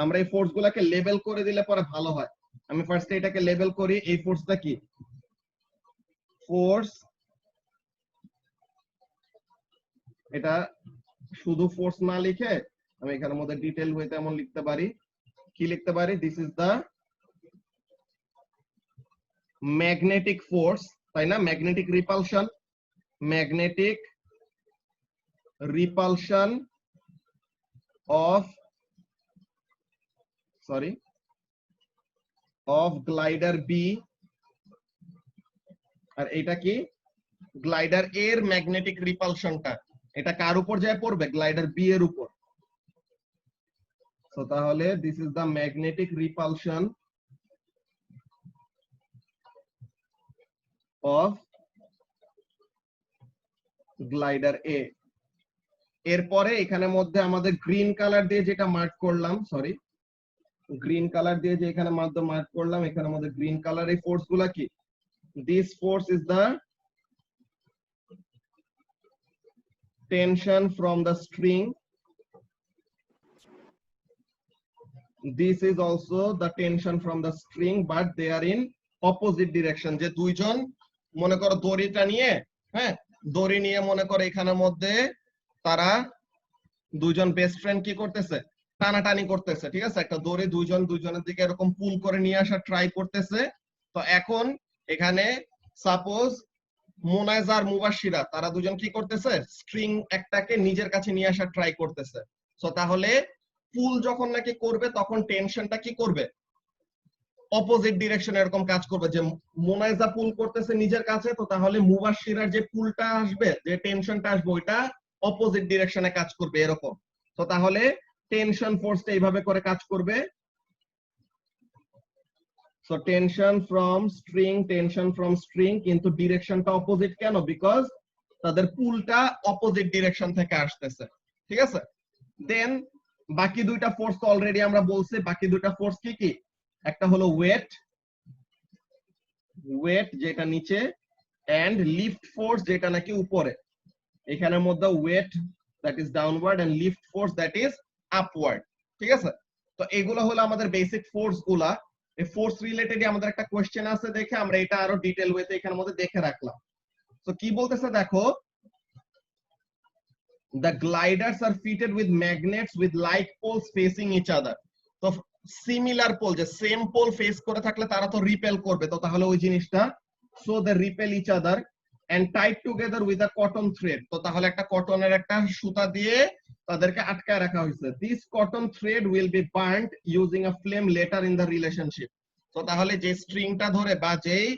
[SPEAKER 1] আমরা এই ফোর্স গুলাকে লেবেল করে দিলে পরে ভালো হয়। আমি ফার্স্টে এটাকে লেবেল করি, এই ফোর্সটা কি, ফোর্স, এটা শুধু ফোর্স না লিখে আমি এখানের মধ্যে ডিটেইল ওয়েতে এমন লিখতে পারি, কি লিখতে পারি, this is the magnetic force, তাই না, magnetic repulsion, magnetic repulsion of glider B, আর এটা কি গ্লাইডার এর ম্যাগনেটিক রিপালশনটা এটা কার উপর যায় পড়বে, গ্লাইডার বি এর উপর। তো তাহলে this is the magnetic repulsion of glider A. এরপরে এখানে মধ্যে আমাদের গ্রিন কালার দিয়ে যেটা মার্ক করলাম, গ্রিন কালার দিয়ে যে এখানে মাধ্যমে মার্ক করলাম, এখানে আমাদের গ্রিন কালার এই ফোর্স গুলা কি, this force is the tension from the string, this is also the tension from the string but they are in opposite direction। যে দুইজন মনে করো দড়িটা নিয়ে, হ্যাঁ দড়ি নিয়ে মনে করো এখানের মধ্যে তারা দুইজন বেস্ট ফ্রেন্ড কি করতেছে, টানাটানি করতেছে, ঠিক আছে, একটা দড়ি দুইজনের দিকে এরকম পুল করে নিয়ে আসা ট্রাই করতেছে। তো এখন এখানে সাপোজ মোনায়েজ আর মুবাশশিরা তারা দুজন কি করতেছে, স্ট্রিং একটাকে নিজের কাছে নিয়ে আসা ট্রাই করতেছে। সো তাহলে পুল যখন নাকি করবে তখন টেনশনটা কি করবে, অপোজিট ডিরেকশনে এরকম কাজ করবে, যে মোনায়েজা পুল করতেছে নিজের কাছে, তো তাহলে মুবাশশিরার যে পুলটা আসবে, যে টেনশনটা আসবে, ওইটা অপোজিট ডিরেকশনে কাজ করবে এরকম। তো তাহলে টেনশন ফোর্সটা এইভাবে করে কাজ করবে। So tension from string কিন্তু ডিরেকশনটা অপোজিট কেন, বিকজ তাদের পুলটা অপোজিট ডিরেকশন থেকে আসতেছে, ঠিক আছে। দেন বাকি দুইটা ফোর্স তো অলরেডি আমরা বলছি, বাকি দুইটা ফোর্স কি কি, একটা হলো ওয়েট যেটা নিচে, এন্ড লিফট ফোর্স যেটা নাকি উপরে। এখানের মধ্যে weight that is downward and lift force that is upward, ঠিক আছে। তো এগুলো হলো আমাদের বেসিক ফোর্স গুলা। এই ফোর্স রিলেটেড আমাদের একটা কোশ্চেন আছে, দেখে আমরা এটা আরো ডিটেইল ওয়েতে এখানের মধ্যে দেখে রাখলাম। তো কি বলতেছে দেখো, the gliders are fitted with magnets with like poles facing each other। তো সিমিলার পোল, যে সেম পোল ফেস করে থাকলে তারা তো রিপেল করবে, তো তাহলে ওই জিনিসটা, so they repel each other and tied together with a cotton thread. তো তাহলে একটা কটনের একটা সুতা দিয়ে তাদেরকে আটকায় রাখা হয়েছে। This cotton thread will be burned using a flame letter in the relationship. তো তাহলে যে স্ট্রিংটা ধরে বা যেই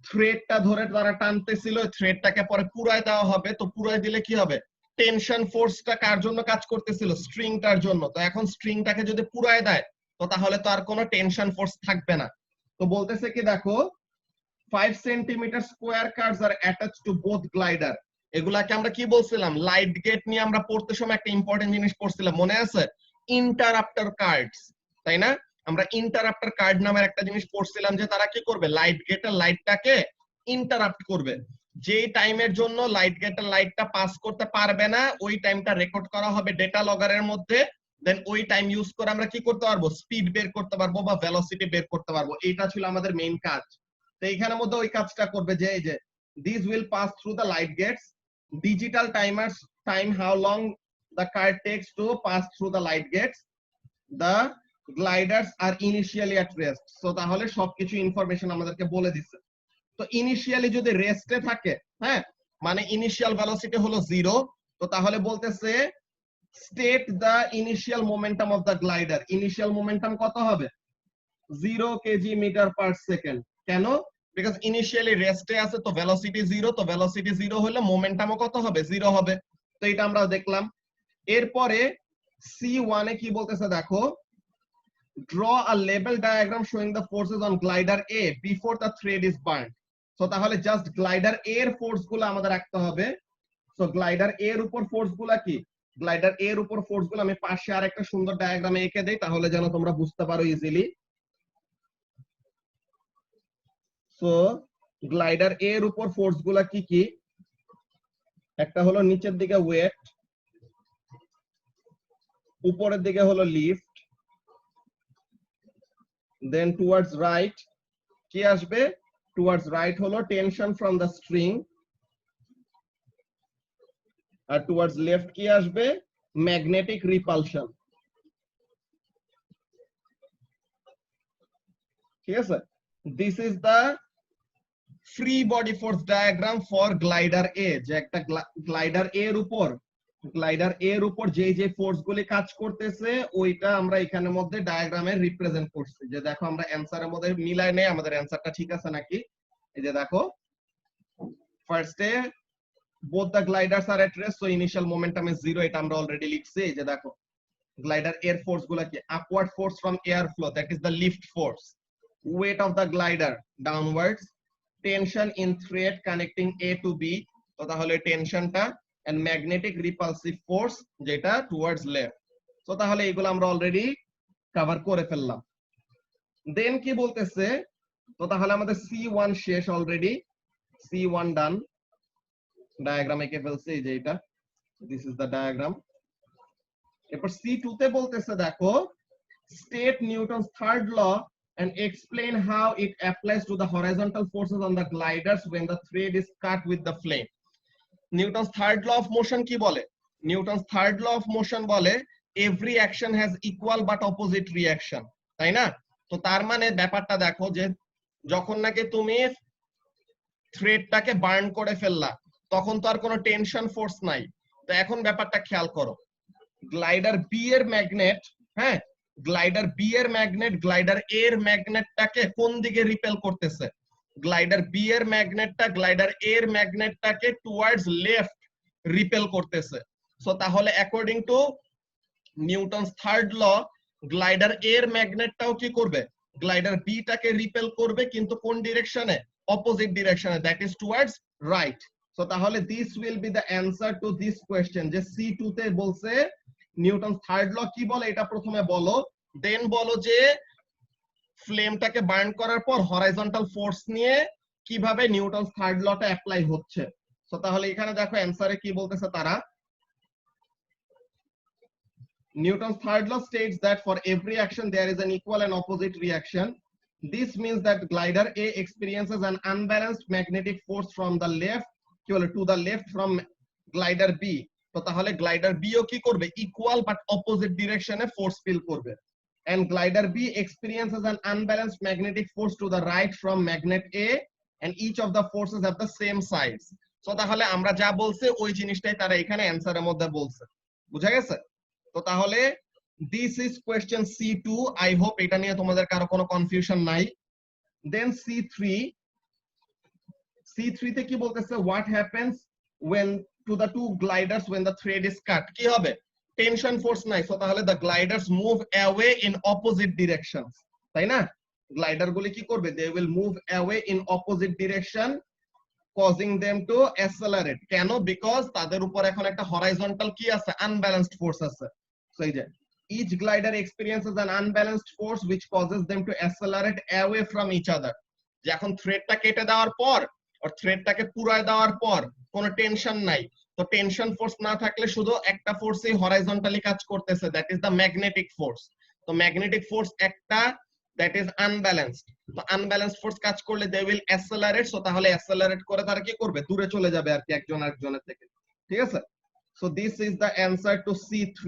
[SPEAKER 1] থ্রেডটা ধরে তারা টানতেছিল, থ্রেডটাকে পরে পুরাই দেওয়া হবে। তো পুরাই দিলে কি হবে, টেনশন ফোর্সটা কার জন্য কাজ করতেছিল, স্ট্রিংটার জন্য। তো এখন স্ট্রিংটাকে যদি পুরাই দেয় তো তাহলে তো আর কোনো টেনশন ফোর্স থাকবে না। তো বলতেছে কি দেখো, 5 centimetre square cards R attached to both glider. এগুলাকে আমরা কি বলছিলাম, লাইট গেট নিয়ে আমরা পড়তে সময় একটা ইম্পর্টেন্ট জিনিস পড়ছিলাম, মনে আছে, ইন্টারাপ্টার কার্ডস, তাই না। আমরা ইন্টারাপ্টার কার্ড নামের একটা জিনিস পড়ছিলাম, যে তারা কি করবে, লাইট গেটের লাইটটাকে ইন্টারাপ্ট করবে। যে টাইমের জন্য লাইট গেটের লাইটটা পাস করতে পারবে না, ওই টাইমটা রেকর্ড করা হবে ডেটা লগারের মধ্যে। দেন ওই টাইম ইউজ করে আমরা কি করতে পারবো, স্পিড বের করতে পারবো বা ভেলোসিটি বের করতে পারবো। এটা ছিল আমাদের মেইন কাজ। তো এইখানের মধ্যে ওই কাজটা করবে, যে এই যে this will pass through the light gates, digital timers time how long the card takes to pass through the light gates, the gliders are initially at rest. So তাহলে সবকিছু ইনফরমেশন আমাদেরকে বলে দিচ্ছে। তো ইনিশিয়ালি যদি রেস্টে থাকে, হ্যাঁ, মানে ইনিশিয়াল ভেলোসিটি হলো 0, তো তাহলে বলতেছে state the initial momentum of the glider. Initial momentum কত হবে, 0 কেজি মিটার পার সেকেন্ড। কেন, বিকজ ইনিশিয়ালি রেস্টে আছে, তো ভেলোসিটি 0, তো ভেলোসিটি 0 হলে মোমেন্টামও কত হবে, 0 হবে। তো এটা আমরা দেখলাম। এরপরে C1 এ কি বলতেছে দেখো, draw a label diagram showing the forces on glider A before the thread is burned। So তাহলে জাস্ট গ্লাইডার A এর ফোর্স গুলো আমাদের রাখতে হবে। সো গ্লাইডার A এর উপর ফোর্স গুলা কি, গ্লাইডার A এর উপর ফোর্স গুলো আমি পাশে আর একটা সুন্দর ডায়াগ্রামে এঁকে দেই, তাহলে যেন তোমরা বুঝতে পারো ইজিলি। সো গ্লাইডার A এর উপর ফোর্স গুলা কি কি, একটা হলো নিচের দিকে ওয়েট, উপরের দিকে হলো লিফট, দেন টুয়ার্ডস রাইট কি আসবে, টুয়ার্ডস রাইট হলো টেনশন ফ্রম দ্য স্ট্রিং, আর টুয়ার্ডস লেফট কি আসবে, ম্যাগনেটিক রিপালশন। ঠিক আছে, this is the free body force diagram for glider A. যে একটা গ্লাইডার এর উপর যে যে ফোর্স গুলি কাজ করতেছে ওইটা আমরা এখানের মধ্যে ডায়াগ্রামে রিপ্রেজেন্ট করছি। যে দেখো আমরা অ্যানসারের মধ্যে মিলাই নেই আমাদের অ্যানসারটা ঠিক আছে নাকি। এই যে দেখো ফার্স্টে both the gliders are at rest, so initial momentum is 0, এটা আমরা অলরেডি লিখছি। এই যে দেখো গ্লাইডার এর ফোর্স গুলা কি, upward force from air flow, that is the lift force, weight of the glider downwards, tension in thread connecting A to B, তো তাহলে টেনশনটা, and magnetic repulsive force যেটা towards left। তো তাহলে এগুলো আমরা অলরেডি কভার করে ফেললাম। দেন কি বলতেছে, তো তাহলে আমাদের C1 শেষ অলরেডি, C1 ডান, ডায়াগ্রাম এঁকে ফেলছে এই যে এটা, দিস ইজ দা ডায়াগ্রাম। এরপর C2 তে বলতেছে দেখো, state Newton's third law and explain how it applies to the horizontal forces on the gliders when the thread is cut with the flame. Newton's third law of motion কি বলে? Newton's third law of motion বলে every action has equal but opposite reaction, তাই না? তো তার মানে ব্যাপারটা দেখো যে যখন নাকি তুমি থ্রেডটাকে বার্ন করে ফেললা তখন তো আর কোনো টেনশন ফোর্স নাই। তো এখন ব্যাপারটা খেয়াল করো, গ্লাইডার বি এর ম্যাগনেট, হ্যাঁ গ্লাইডার বি এর ম্যাগনেট গ্লাইডার এ এর ম্যাগনেটটাকে কোন দিকে রিপেল করতেছে? গ্লাইডার বি এর ম্যাগনেটটা গ্লাইডার এ এর ম্যাগনেটটাকে টুয়ার্ডস লেফট রিপেল করতেছে। সো তাহলে according to Newton's third law, glider A এর ম্যাগনেটটাও কি করবে, গ্লাইডার বি টাকে রিপেল করবে, কিন্তু কোন ডিরেকশনে? অপোজিট ডিরেকশনে, that is towards right. So তাহলে this will be the answer to this question. যে C2 তে বলছে নিউটনস থার্ড ল কি বলে এটা প্রথমে বলো, দেন বলো যে ফ্লেমটাকে বার্ন করার পর হরাইজন্টাল ফোর্স নিয়ে কিভাবে নিউটনস থার্ড লটা অ্যাপ্লাই হচ্ছে। সো তাহলে এখানে দেখো অ্যানসারে কি বলতেছে তারা, Newton's third law states that for every action there is an equal and opposite reaction. This means that glider A experiences an unbalanced magnetic force from the left to the left from glider B. তো তাহলে glider B ও কি করবে, equal but opposite ডিরেকশনে force feel করবে। and glider B experiences an unbalanced magnetic force to the right from magnet A, and each of the forces have the same size. So তাহলে আমরা যা বলছে ওই জিনিসটাই তারা এখানে অ্যানসারের মধ্যে বলছে, বুঝা গেছে? তো তাহলে this is question C2, I hope এটা নিয়ে তোমাদের কারো কোনো কনফিউশন নাই। দেন C3 তে কি বলতেছে, what happens when to the two gliders when the thread is cut, কি হবে? টেনশন ফোর্স নাই, সো তাহলে the gliders move away in opposite directions, তাই না? গ্লাইডার গুলি কি করবে, they will move away in opposite direction causing them to accelerate। কেন? বিকজ তাদের উপর এখন একটা হরাইজন্টাল কি আছে, আনব্যালেন্সড ফোর্স আছে। সো এই যে each glider experiences an unbalanced force which causes them to accelerate away from each other। যে এখন থ্রেডটা কেটে দেওয়ার পর আর থ্রেডটাকে পুরায় দেওয়ার পর কোনো টেনশন নাই, তো টেনশন ফোর্স না থাকলে শুধু একটা ফোর্সই হরাইজন্টালি কাজ করতেছে, that is the magnetic force. তো ম্যাগনেটিক ফোর্স একটা, দ্যাট ইজ আনব্যালেন্সড। তো আনব্যালেন্সড ফোর্স কাজ করলে দে উইল অ্যাসেলারেট, সো তাহলে অ্যাসেলারেট করে তারা কি করবে, দূরে চলে যাবে আর কি একজন আরেকজনের থেকে, ঠিক আছে? So this is the answer to C3।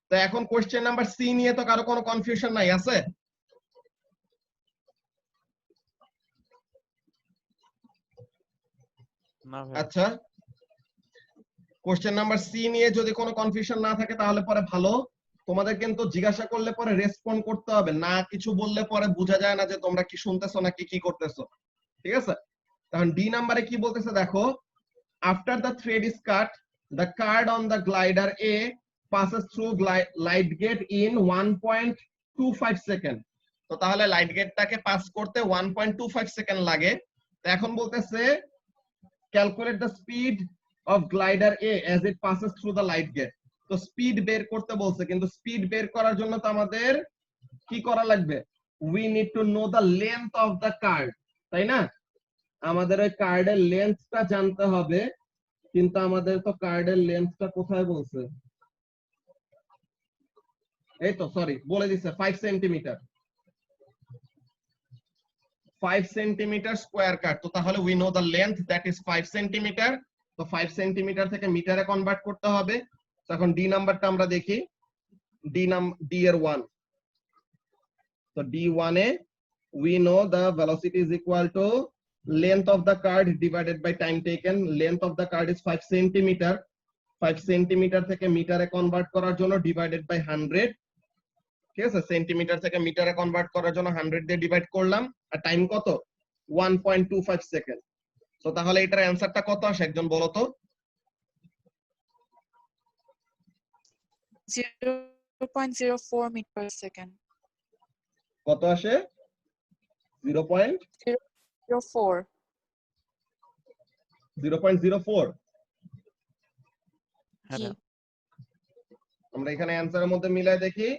[SPEAKER 1] তো এখন কোশ্চেন নাম্বার C নিয়ে তো কারো কোনো কনফিউশন নাই আছে?
[SPEAKER 3] না ভাই।
[SPEAKER 1] আচ্ছা, কোশ্চেন নাম্বার C নিয়ে যদি কোনো কনফিউশন না থাকে তাহলে পরে ভালো, তোমাদের কিন্তু জিজ্ঞাসা করলে পরে রেসপন্ড করতে হবে, না কিছু বললে পরে বোঝা যায় না যে তোমরা কি শুনতেছো নাকি কি করতেছো, ঠিক আছে? তখন D নাম্বারে কি বলতেছে দেখো, after the thread is cut the card on the glider A passes through light gate in 1.25 second. তো তাহলে লাইট গেটটাকে পাস করতে 1.25 সেকেন্ড লাগে। তো এখন বলতেছে calculate the speed of glider A as it passes through the light gate। তো speed বের করতে বলছে, কিন্তু স্পিড বের করার জন্য তো আমাদের কি করা লাগবে, we need to know the length of the card, তাই না? আমাদের ওই কার্ডের লেন্থটা জানতে হবে, কিন্তু আমাদের তো কার্ডের লেন্থটা কোথায় বলছে, এই তো সরি বলে দিছে 5 সেন্টিমিটার, 5 সেন্টিমিটার স্কয়ার কার্ড। তো তাহলে we know the length, that is 5 centimetre, তো 5 সেন্টিমিটার থেকে মিটারে কনভার্ট করতে হবে। তো এখন ডি নাম্বারটা আমরা দেখি, ডি এর 1। তো D1 A we know the velocity is equal to length of the card divided by time taken. Length of the card is 5 centimeter. 5 centimetre থেকে মিটারে কনভার্ট করার জন্য ডিভাইডেড বাই 100। ঠিক আছে, সেন্টিমিটার থেকে মিটারে কনভার্ট করার জন্য 100 দিয়ে ডিভাইড করলাম। আর টাইম কত? 1.25 সেকেন্ড। তো তাহলে এটার অ্যানসারটা কত আসে একজন বলো তো?
[SPEAKER 6] 0.04 meter per second.
[SPEAKER 1] কত আসে? 0.04।
[SPEAKER 6] 04
[SPEAKER 3] হ্যাঁ
[SPEAKER 6] জি
[SPEAKER 1] আমরা এখানে অ্যানসারের মধ্যে মিলাই দেখি।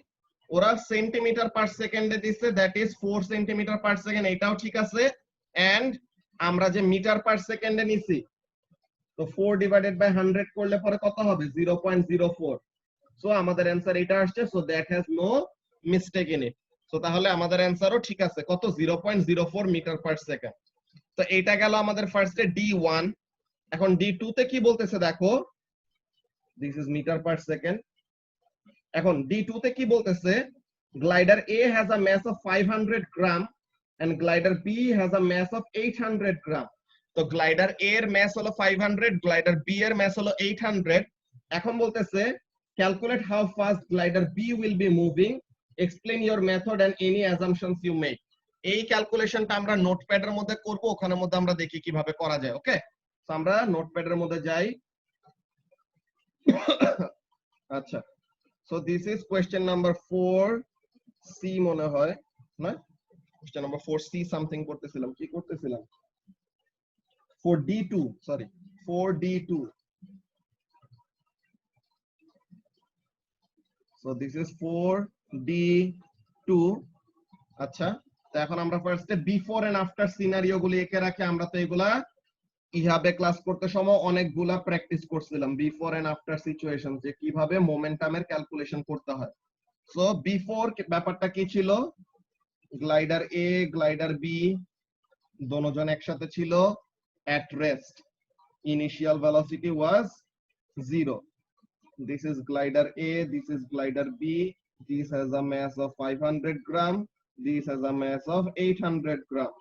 [SPEAKER 1] ওরা সেন্টিমিটার পার সেকেন্ডে দিচ্ছে, that is 4 centimetre per second, এটাও ঠিক আছে। এন্ড আমরা যে মিটার পার সেকেন্ডে নিছি, তো 4 ডিভাইডেড বাই 100 করলে পরে কত হবে? 0.04। সো আমাদের অ্যানসার এটা আসছে। So that has no mistake in it. So তাহলে আমাদের অ্যানসারও ঠিক আছে। কত? 0.04 মিটার পার সেকেন্ড। তো এটা গেল আমাদের ফার্স্টে D1। এখন D2 তে কি বলতেছে দেখো, this is metre per second. এখন D2 তে কি বলতেছে, গ্লাইডার A has a mass of 500 gram and glider B has a mass of 800 gram. তো গ্লাইডার A এর mass হলো 500, গ্লাইডার B এর mass হলো 800। এখন বলতেছে calculate how fast glider B will be moving, explain your method and any assumptions you make। এই ক্যালকুলেশনটা আমরা নোটপ্যাডের মধ্যে করব, ওখানের মধ্যে আমরা দেখি কিভাবে করা যায়। ওকে, তো আমরা নোটপ্যাডের মধ্যে যাই। আচ্ছা, so this is question number 4C মনে হয় না, question number 4C something করতেছিলাম, কি করতেছিলাম? 4D2, sorry, 4D2। so this is 4D2। আচ্ছা, তো এখন আমরা ফার্স্টে বিফোর এন্ড আফটার সিনারিও গুলি এঁকে রাখি। আমরা তো এগুলা ইহাবে ক্লাস করতে সময় অনেকগুলা প্র্যাকটিস করছিলাম, বিফোর এন্ড আফটার সিচুয়েশন, যে কিভাবে মোমেন্টামের ক্যালকুলেশন করতে হয়। সো বিফোর ব্যাপারটা কি ছিল, গ্লাইডার এ গ্লাইডার বি দোনোজন একসাথে ছিল at rest, initial velocity was 0। this is glider A, this is glider B, this has a mass of 500 gram, this has a mass of 800 gram।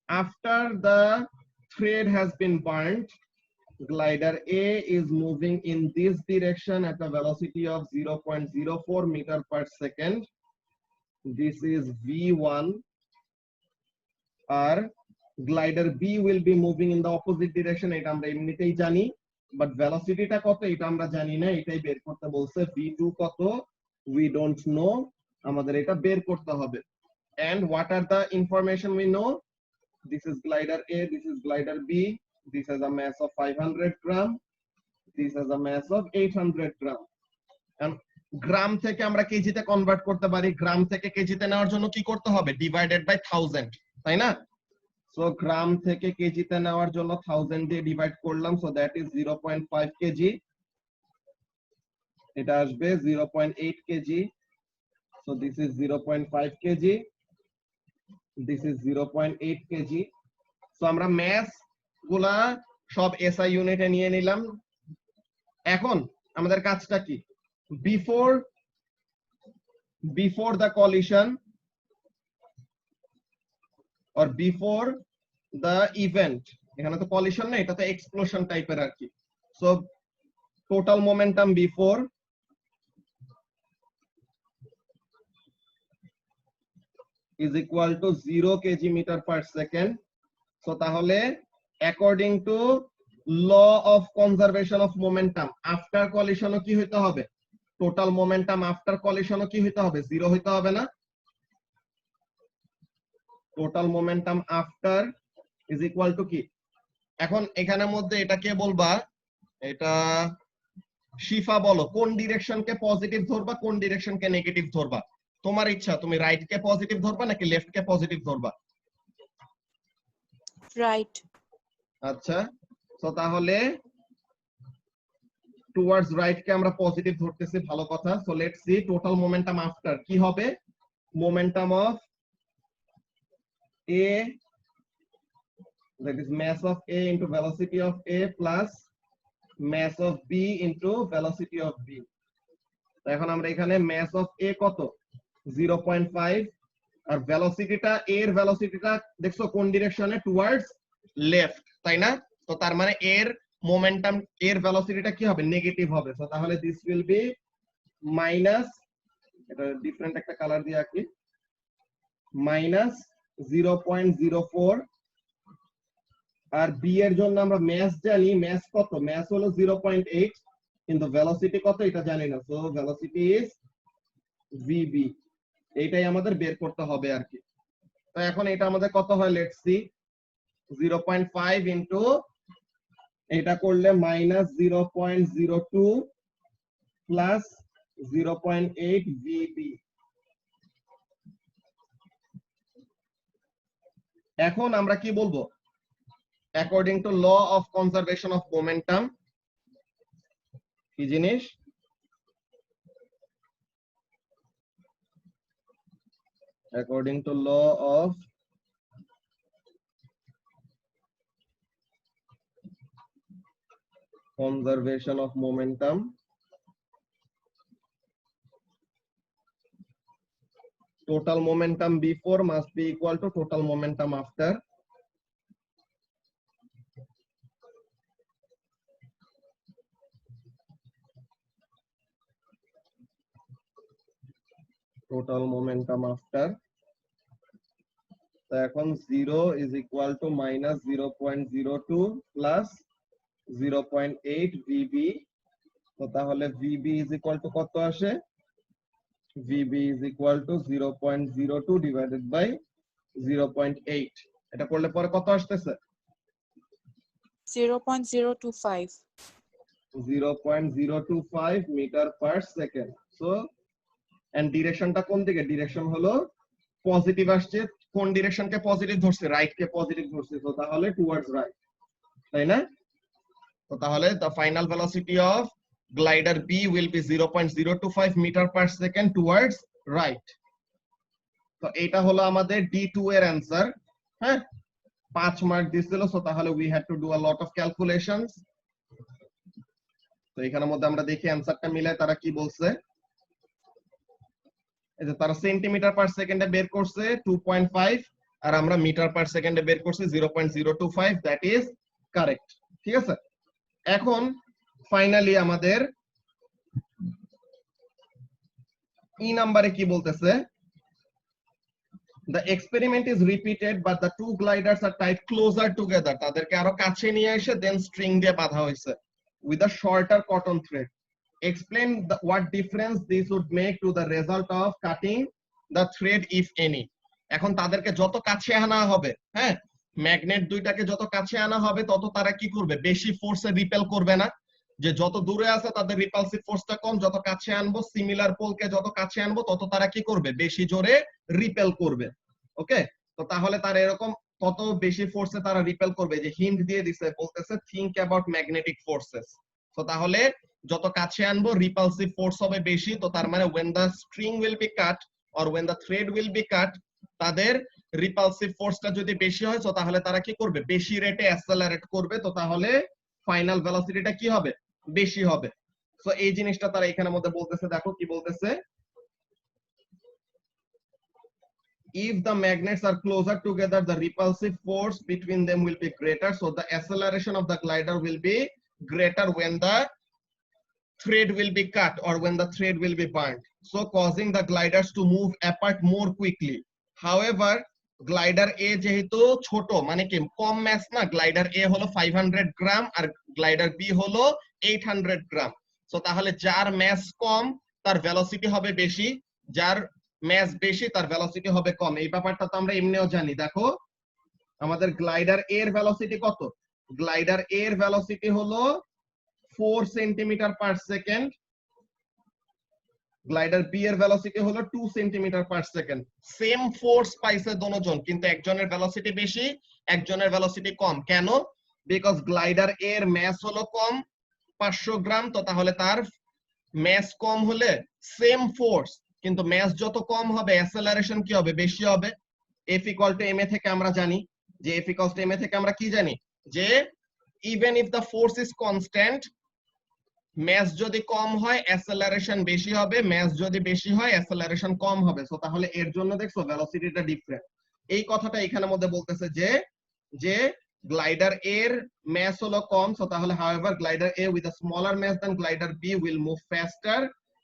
[SPEAKER 1] after the thread has been burnt, glider A is moving in this direction at a velocity of 0.04 meter per second। this is V1। R glider B will be moving in the opposite direction, এটা আমরা এমনিতেই জানি, but ভেলোসিটিটা কত এটা আমরা জানি না, এটাই বের করতে বলছে। V2 কত we don't know, আমাদের এটা বের করতে হবে। and what are the information we know, this is glider A, this is glider B, this has a mass of 500 gram, this has a mass of 800 gram। and গ্রাম থেকে আমরা কেজিতে convert করতে পারি, গ্রাম থেকে কেজিতে নেওয়ার জন্য কি করতে হবে? ডিভাইডেড বাই 1000, তাই না? সো গ্রাম থেকে কেজিতে নেওয়ার জন্য 1000 দিয়ে ডিভাইড করলাম, সো দ্যাট ইজ 0.5 কেজি, এটা আসবে 0.8 KG. So this is 0.5 KG, this is 0.8 KG. So আমরা ম্যাস গুলা সব এসআই ইউনিটে নিয়ে নিলাম। এখন আমাদের কাজটা কি, before the collision or before the event, এখানে তো কলিশন না, এটা তো এক্সপ্লোশন টাইপের আর কি। So total momentum before is equal to 0 kg meter per second। So তাহলে according to law of conservation of momentum, after কলিশনও কি হইতে হবে? টোটাল মোমেন্টাম আফটার কলিশনও কি হইতে হবে? 0 হইতে হবে না? Total momentum after is equal to কি? এখন এখানের মধ্যে এটা কে বলবা? এটা শিফা বলো, কোন ডিরেকশনকে পজিটিভ ধরবা, কোন ডিরেকশনকে নেগেটিভ ধরবা? তোমার ইচ্ছা, তুমি রাইট কে পজিটিভ ধরবা নাকি লেফট কে পজিটিভ ধরবা?
[SPEAKER 6] রাইট
[SPEAKER 1] আচ্ছা, তো তাহলে টুয়ার্ডস রাইট কে আমরা পজিটিভ ধরতেছি, ভালো কথা। So let's see total momentum after কি হবে? Momentum of A, that is mass of A into velocity of A plus mass of b into velocity of b। তো এখন আমরা এখানে mass of a কত 0.5 আর ভেলোসিটিটা এর ভেলোসিটিটা দেখছো কোন ডিরেকশনে টুয়ার্ডস লেফট তাই না? তো তার মানে এর মোমেন্টাম এর ভেলোসিটিটা কি হবে নেগেটিভ হবে। তো তাহলে দিস উইল বি মাইনাস, এটা ডিফারেন্ট একটা কালার দিয়ে আঁকি, মাইনাস 0.04 আর বি এর জন্য আমরা ম্যাস জানি, ম্যাস কত, ম্যাস হলো 0.8 কিন্তু ভেলোসিটি কত এটা জানি না। সো ভেলোসিটি ইজ ভিবি, এইটাই আমাদের বের করতে হবে আর কি। তো এখন এটা আমাদের কত হয় লেটস সি, 0.5 ইনটু এটা করলে মাইনাস 0.02 প্লাস 0.8 ভিবি। এখন আমরা কি বলবো, according to law of conservation of momentum, কি জিনিস, according to law of conservation of momentum, total momentum before must be equal to total momentum after। total momentum after, তো এখন 0 is equal to minus 0.02 plus 0.8 VB। তো তাহলে VB is equal to কত আসে, VB is equal to 0.02 divided by 0.8। এটা করলে পরে কত আসতেছে
[SPEAKER 6] 0.025.
[SPEAKER 1] 0.025 metre per second. So and ডিরেকশনটা কোন দিকে, ডিরেকশন হলো পজিটিভ আসছে, কোন ডিরেকশনকে পজিটিভ ধরছে, রাইট কে পজিটিভ ধরছে, তো তাহলে টুয়ার্ডস রাইট তাই না? তো তাহলে the final velocity of glider B will be 0.025 meter per second towards right। তো এটা হলো আমাদের D2 এর অ্যানসার। হ্যাঁ 5 মার্ক দিছিল, সো তাহলে we had to do a lot of calculations। তো এখানের মধ্যে আমরা দেখি অ্যানসারটা মিলায় তারা কি বলছে। এই যে তারা সেন্টিমিটার পার সেকেন্ডে বের করছে 2.5 আর আমরা মিটার পার সেকেন্ডে বের করছি 0.025, দ্যাট ইজ কারেক্ট। ঠিক আছে, এখন ফাইনালি আমাদের ই নাম্বারে কি বলতেছে, the experiment is repeated but the two gliders are tied closer together। তাদেরকে আরো কাছে নিয়ে এসে দেন স্ট্রিং দিয়ে বাঁধা হয়েছে with a shorter cotton thread। explain what difference this would make to the result of cutting the thread if any। এখন তাদেরকে যত কাছে আনা হবে, হ্যাঁ ম্যাগনেট দুইটাকে যত কাছে আনা হবে তত তারা কি করবে, বেশি ফোর্সে রিপেল করবে না, যে যত দূরে আছে তাদের রিপালসিভ ফোর্সটা কম, যত কাছে আনবো সিমিলার পোলকে যত কাছে আনবো তত তারা কি করবে, বেশি জোরে রিপেল করবে। ওকে, তো তাহলে তারা এরকম তত বেশি ফোর্সে তারা রিপেল করবে, যে হিন্ট দিয়ে দিছে, বলতেছে থিংক অ্যাবাউট ম্যাগনেটিক ফোর্সেস। তো তাহলে যত কাছে আনবো রিপালসিভ ফোর্স হবে বেশি, তো তার মানে when the string will be cut or when the thread will be cut তাদের রিপালসিভ ফোর্সটা যদি বেশি হয় তো তাহলে তারা কি করবে, বেশি রেটে অ্যাসেলারেট করবে, তো তাহলে ফাইনাল ভেলোসিটিটা কি হবে, বেশি হবে। সো এই জিনিসটা তারা এখানের মধ্যে বলতেছে, দেখো কি বলতেছে, if the magnets are closer together the repulsive force between them will be greater, so the acceleration of the glider will be greater when the thread will be cut or when the thread will be burned, so causing the gliders to move apart more quickly। however glider A যেহেতু ছোট মানে কি কম mass না, glider এ হলো 500 গ্রাম আর glider B হলো 800 গ্রাম। So তাহলে যার mass কম তার ভেলোসিটি হবে বেশি, যার ম্যাস বেশি তার ভেলোসিটি হবে কম। এই ব্যাপারটা তো আমরা এমনিও জানি। দেখো আমাদের গ্লাইডার এর ভেলোসিটি কত, গ্লাইডার এর ভেলোসিটি হলো 4 centimetre per second, glider B এর ভেলোসিটি হলো 2 centimetre per second. Same force পাইছে দুজন, কিন্তু একজনের ভেলোসিটি বেশি একজনের ভেলোসিটি কম। কেন? বিকজ গ্লাইডার এর ম্যাস হলো কম 500 গ্রাম, তো তাহলে তার ম্যাস কম হলে সেম ফোর্স কিন্তু ম্যাস যত কম হবে অ্যাসেলারেশন কি হবে, বেশি হবে। F equal to ma থেকে আমরা জানি যে F equals to ma থেকে আমরা কি জানি যে even if the force is constant mass যদি কম হয় acceleration বেশি হবে, mass যদি বেশি হয় acceleration কম হবে। সো তাহলে এর জন্য দেখছো ভেলোসিটিটা ডিফারেন্ট। এই কথাটা এখানে মধ্যে বলতেছে যে গ্লাইডার এর mass হলো কম, সো তাহলে however glider A with a smaller mass than glider B will move faster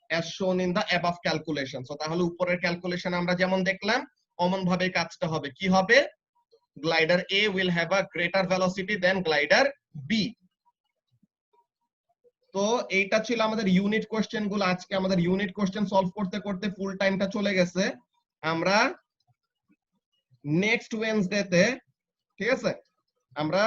[SPEAKER 1] as shown in the above calculation. So তাহলে উপরের ক্যালকুলেশন আমরা যেমন দেখলাম অমন ভাবে কাজটা হবে। কি হবে? glider A will have a greater velocity than glider B. তো এইটা ছিল আমাদের ইউনিট কোশ্চেন গুলো। আজকে আমাদের ইউনিট কোশ্চেন সলভ করতে করতে ফুল টাইমটা চলে গেছে। আমরা নেক্সট ওয়েডনেসডেতে, ঠিক আছে, আমরা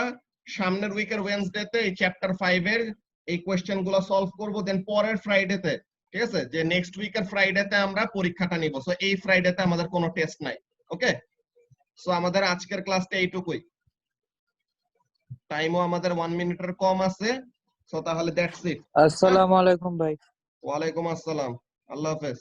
[SPEAKER 1] সামনের উইকের ওয়েডনেসডেতে এই চ্যাপ্টার 5 এর এই কোশ্চেন গুলো সলভ করব। দেন পরের ফ্রাইডেতে, ঠিক আছে, যে নেক্সট উইকের ফ্রাইডেতে আমরা পরীক্ষাটা নিব। সো এই ফ্রাইডেতে আমাদের কোনো টেস্ট নাই। ওকে, সো আমাদের আজকের ক্লাসটা এইটুকুই। টাইমও আমাদের 1 মিনিটের কম আছে। সো তাহলে দ্যাটস ইট।
[SPEAKER 4] আসসালামু আলাইকুম ভাই।
[SPEAKER 1] ওয়ালাইকুম আসসালাম, আল্লাহ হাফেজ।